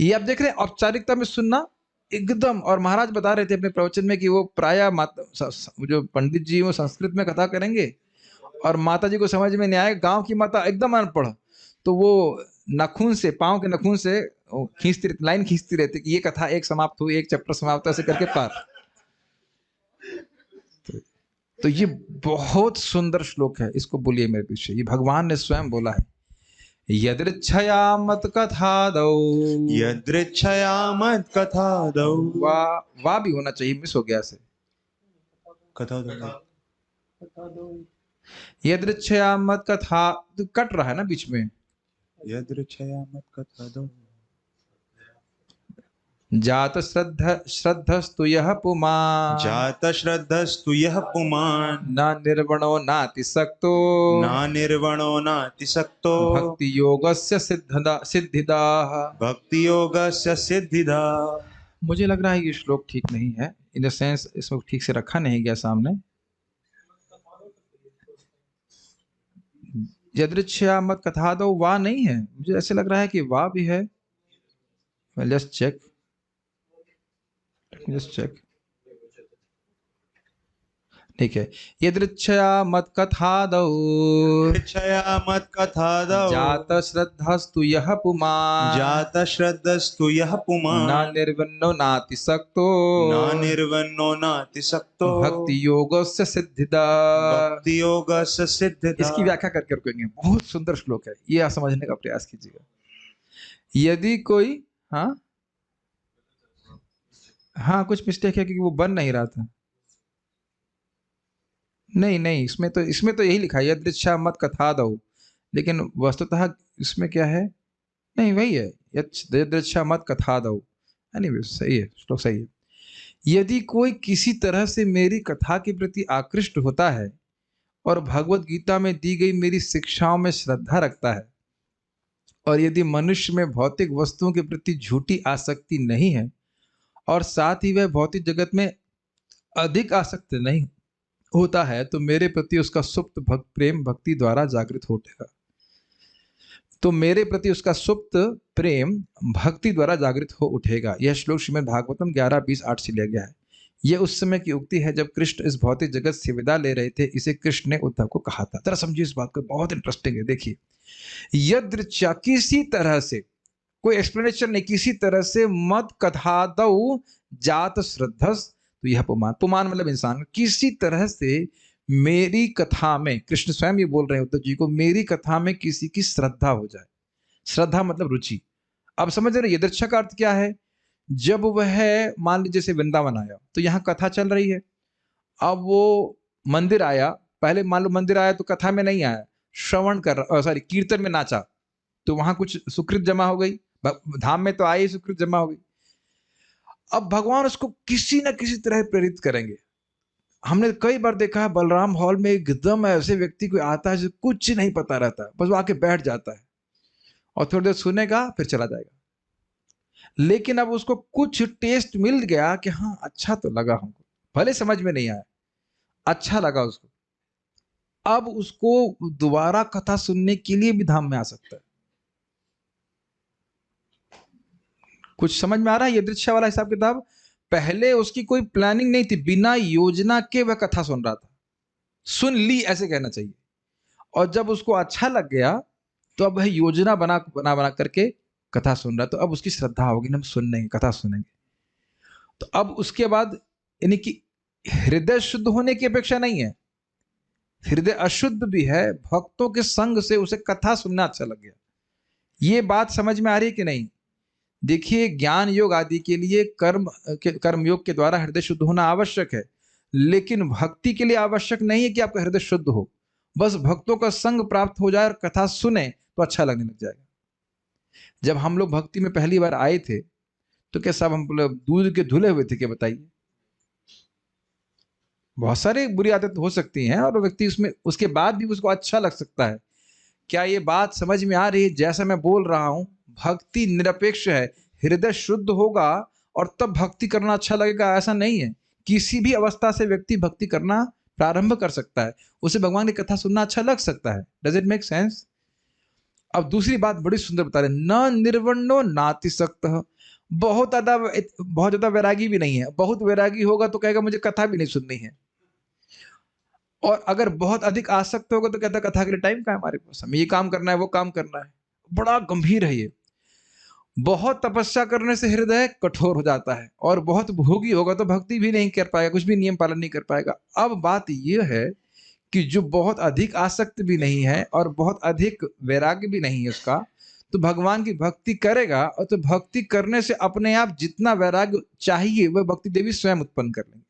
A: ये आप देख रहे हैं औपचारिकता में सुनना एकदम। और महाराज बता रहे थे अपने प्रवचन में कि वो प्रायः जो पंडित जी वो संस्कृत में कथा करेंगे और माता जी को समझ में नहीं आएगा, गांव की माता एकदम अनपढ़, तो वो नाखून से, पांव के नाखून से खींचती, लाइन खींचती रहती कि ये कथा एक समाप्त हुई, एक चैप्टर समाप्त, ऐसे करके पार। तो ये बहुत सुंदर श्लोक है, इसको बोलिए मेरे पीछे, ये भगवान ने स्वयं बोला है, यदृच्छया मत कथा दो,
B: यदृच्छया मत कथा दो,
A: वाह भी होना चाहिए, मिस हो गया से,
B: कथा दो,
A: यदृच्छया मत कथा, तो कट रहा है ना बीच में,
B: यदृच्छया मत कथा दो,
A: जात श्रद्धस्तु यह पुमान्,
B: जात श्रद्धस्तु यः पुमान्,
A: न निर्वणो नातिसक्तो,
B: न निर्वणो नातिसक्तो,
A: भक्ति योगस्य सिद्धिदा।
B: भक्ति योगस्य सिद्धिदा।
A: मुझे लग रहा है ये श्लोक ठीक नहीं है, इन द सेंस इसको ठीक से रखा नहीं गया सामने। यदृच्छया मत कथा दो, वाह नहीं है, मुझे ऐसे लग रहा है कि वाह भी है। Let's check. ठीक है। यदृच्छया मत कथादौ
B: इच्छया मत कथादौ
A: जात श्रद्धस्तु यः पुमान्
B: जात श्रद्धस्तु यः
A: न
B: पुमान्
A: निर्विन्नो नातिसक्तो
B: न निर्वन्नो नातिसक्तो
A: भक्ति योगस्य सिद्धिदा।
B: भक्ति योगस्य सिद्धिदा।
A: इसकी व्याख्या करके रुकेंगे, बहुत सुंदर श्लोक है, ये आप समझने का प्रयास कीजिएगा। यदि कोई हाँ कुछ मिस्टेक है क्योंकि वो बन नहीं रहा था। नहीं इसमें तो यही लिखा है यदृच्छा मत कथा दो, लेकिन वस्तुतः इसमें क्या है, नहीं वही है यदृच्छा मत कथा दो। एनीवे सही है, श्लोक सही है। यदि कोई किसी तरह से मेरी कथा के प्रति आकृष्ट होता है और भगवत गीता में दी गई मेरी शिक्षाओं में श्रद्धा रखता है, और यदि मनुष्य में भौतिक वस्तुओं के प्रति झूठी आसक्ति नहीं है और साथ ही वह भौतिक जगत में अधिक आसक्त नहीं होता है, तो मेरे प्रति उसका सुप्त प्रेम भक्ति द्वारा जागृत हो उठेगा। तो मेरे प्रति उसका सुप्त प्रेम भक्ति द्वारा जागृत हो उठेगा। यह श्लोक श्रीमद् भागवतम 11:20-8 से लिया गया है। यह उस समय की उक्ति है जब कृष्ण इस भौतिक जगत से विदा ले रहे थे। इसे कृष्ण ने उद्धव को कहा था। जरा समझिए इस बात को, बहुत इंटरेस्टिंग है। देखिए, यदृच्छा किसी तरह से, कोई एक्सप्लेनेशन नहीं, किसी तरह से मत कथादौ जात श्रद्धस तो यह पुमान, पुमान मतलब इंसान, किसी तरह से मेरी कथा में, कृष्ण स्वयं ये बोल रहे हैं उद्धव जी को, मेरी कथा में किसी की श्रद्धा हो जाए। श्रद्धा मतलब रुचि। अब समझ रहे यदृच्छा का अर्थ क्या है? जब वह मान लीजिए जैसे वृंदावन आया तो यहाँ कथा चल रही है, अब वो मंदिर आया, पहले मान लो मंदिर आया तो कथा में नहीं आया, श्रवण कर सॉरी कीर्तन में नाचा, तो वहां कुछ सुकृत जमा हो गई, धाम में तो आई सुकृत जमा हो गई। अब भगवान उसको किसी न किसी तरह प्रेरित करेंगे। हमने कई बार देखा है बलराम हॉल में एकदम ऐसे व्यक्ति कोई आता है जो कुछ नहीं पता रहता है, बस वो आके बैठ जाता है और थोड़ी देर सुनेगा फिर चला जाएगा। लेकिन अब उसको कुछ टेस्ट मिल गया कि हाँ अच्छा तो लगा हमको, भले समझ में नहीं आया, अच्छा लगा उसको, अब उसको दोबारा कथा सुनने के लिए भी धाम में आ सकता है। कुछ समझ में आ रहा है? यदृच्छा वाला हिसाब किताब, पहले उसकी कोई प्लानिंग नहीं थी, बिना योजना के वह कथा सुन रहा था, सुन ली ऐसे कहना चाहिए। और जब उसको अच्छा लग गया तो अब वह योजना बना करके कथा सुन रहा है, तो अब उसकी श्रद्धा होगी, हम सुनेंगे, कथा सुनेंगे। तो अब उसके बाद यानी कि हृदय शुद्ध होने की अपेक्षा नहीं है, हृदय अशुद्ध भी है, भक्तों के संग से उसे कथा सुनना अच्छा लग गया। ये बात समझ में आ रही है कि नहीं? देखिए, ज्ञान योग आदि के लिए कर्म योग के द्वारा हृदय शुद्ध होना आवश्यक है, लेकिन भक्ति के लिए आवश्यक नहीं है कि आपका हृदय शुद्ध हो। बस भक्तों का संग प्राप्त हो जाए और कथा सुने तो अच्छा लगने लग जाएगा। जब हम लोग भक्ति में पहली बार आए थे तो क्या सब हम दूध के धुले हुए थे क्या? बताइए। बहुत सारे बुरी आदत हो सकती हैं और व्यक्ति उसमें उसके बाद भी उसको अच्छा लग सकता है। क्या ये बात समझ में आ रही है? जैसा मैं बोल रहा हूं, भक्ति निरपेक्ष है, हृदय शुद्ध होगा और तब भक्ति करना अच्छा लगेगा, ऐसा नहीं है। किसी भी अवस्था से व्यक्ति भक्ति करना प्रारंभ कर सकता है, उसे भगवान की कथा सुनना अच्छा लग सकता है। Does it make sense? अब दूसरी बात बड़ी सुंदर बता रहे, न निर्वण्णो नातिसक्तः, बहुत ज्यादा वैरागी भी नहीं है। बहुत वैरागी होगा तो कहेगा मुझे कथा भी नहीं सुननी है, और अगर बहुत अधिक आसक्त होगा तो कहता कथा के लिए टाइम कहाँ है हमारे पास, हमें ये काम करना है वो काम करना है। बड़ा गंभीर है ये। बहुत तपस्या करने से हृदय कठोर हो जाता है, और बहुत भोगी होगा तो भक्ति भी नहीं कर पाएगा, कुछ भी नियम पालन नहीं कर पाएगा। अब बात यह है कि जो बहुत अधिक आसक्त भी नहीं है और बहुत अधिक वैराग्य भी नहीं है उसका, तो भगवान की भक्ति करेगा, और तो भक्ति करने से अपने आप जितना वैराग्य चाहिए वह भक्ति देवी स्वयं उत्पन्न कर लेंगे।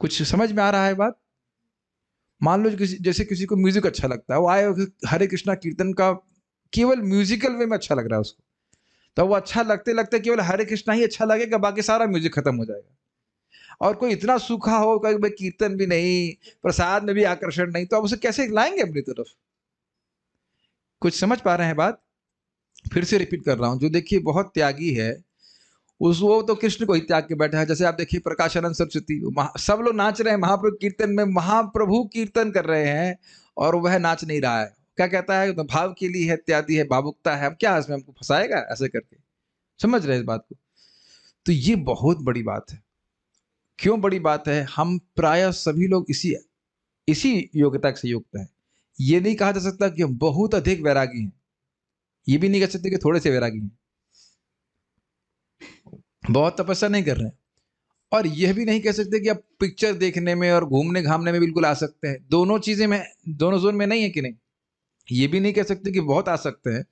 A: कुछ समझ में आ रहा है बात? मान लो जैसे किसी को म्यूजिक अच्छा लगता है, वो आए हरे कृष्णा कीर्तन का केवल म्यूजिकल वे में अच्छा लग रहा है उसको, तो वो अच्छा लगते लगते केवल हरे कृष्णा ही अच्छा लगेगा, बाकी सारा म्यूजिक खत्म हो जाएगा। और कोई इतना सूखा हो कि भाई कीर्तन भी नहीं, प्रसाद में भी आकर्षण नहीं, तो अब उसे कैसे लाएंगे अपनी तरफ? कुछ समझ पा रहे हैं बात? फिर से रिपीट कर रहा हूं, जो देखिए बहुत त्यागी है वो तो कृष्ण को ही त्याग के बैठा है। जैसे आप देखिए प्रकाशानंद सरस्वती, सब लोग नाच रहे हैं महाप्रभु कीर्तन में, महाप्रभु कीर्तन कर रहे हैं और वह नाच नहीं रहा है। क्या कहता है? तो भाव के लिए है, इत्यादि है, भावुकता है। अब क्या इसमें हमको फंसाएगा ऐसे करके? समझ रहे इस बात को? तो ये बहुत बड़ी बात है क्यों बड़ी बात है? हम प्रायः सभी लोग इसी इसी योग्यता से युक्त हैं। ये नहीं कहा जा सकता कि हम बहुत अधिक वैरागी हैं, ये भी नहीं कह सकते कि थोड़े से वैरागी हैं, बहुत तपस्या नहीं कर रहे हैं, और यह भी नहीं कह सकते कि आप पिक्चर देखने में और घूमने घामने में बिल्कुल आ सकते हैं। दोनों चीजें में, दोनों जोन में नहीं है कि नहीं? ये भी नहीं कह सकते कि बहुत आ सकते हैं,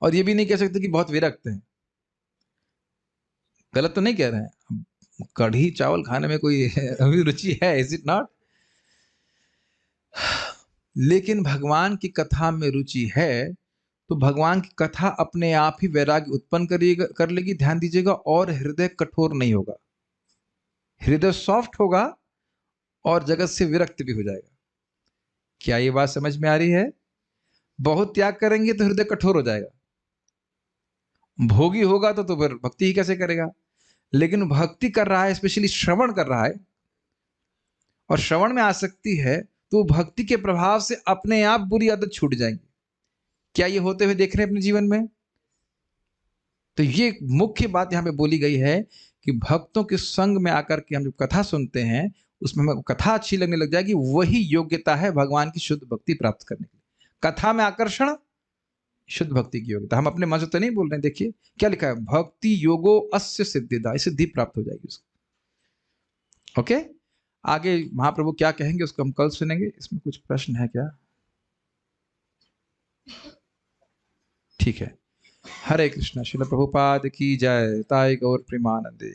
A: और ये भी नहीं कह सकते कि बहुत विरक्त हैं। गलत तो नहीं कह रहे हैं? कढ़ी चावल खाने में कोई अभी रुचि है, इज इट नॉट? लेकिन भगवान की कथा में रुचि है तो भगवान की कथा अपने आप ही वैराग्य उत्पन्न कर लेगी। ध्यान दीजिएगा, और हृदय कठोर नहीं होगा, हृदय सॉफ्ट होगा और जगत से विरक्त भी हो जाएगा। क्या ये बात समझ में आ रही है? बहुत त्याग करेंगे तो हृदय कठोर हो जाएगा, भोगी होगा तो फिर भक्ति ही कैसे करेगा? लेकिन भक्ति कर रहा है, स्पेशली श्रवण कर रहा है, और श्रवण में आसक्ति है, तो भक्ति के प्रभाव से अपने आप बुरी आदत छूट जाएंगी। क्या ये होते हुए देख रहे हैं अपने जीवन में? तो ये मुख्य बात यहां पे बोली गई है कि भक्तों के संग में आकर के हम जब कथा सुनते हैं, उसमें हमें कथा अच्छी लगने लग जाएगी। वही योग्यता है भगवान की शुद्ध भक्ति प्राप्त करने के लिए। कथा में आकर्षण शुद्ध भक्ति की योग्यता। हम अपने मन से तो नहीं बोल रहे हैं, देखिए क्या लिखा है, भक्ति योगो अस्य सिद्धिदा, सिद्धि प्राप्त हो जाएगी उसको। ओके, आगे महाप्रभु क्या कहेंगे उसको हम कल सुनेंगे। इसमें कुछ प्रश्न है क्या? ठीक है। हरे कृष्णा। श्रील प्रभुपाद की जय। ताई गौर प्रेमानंदे।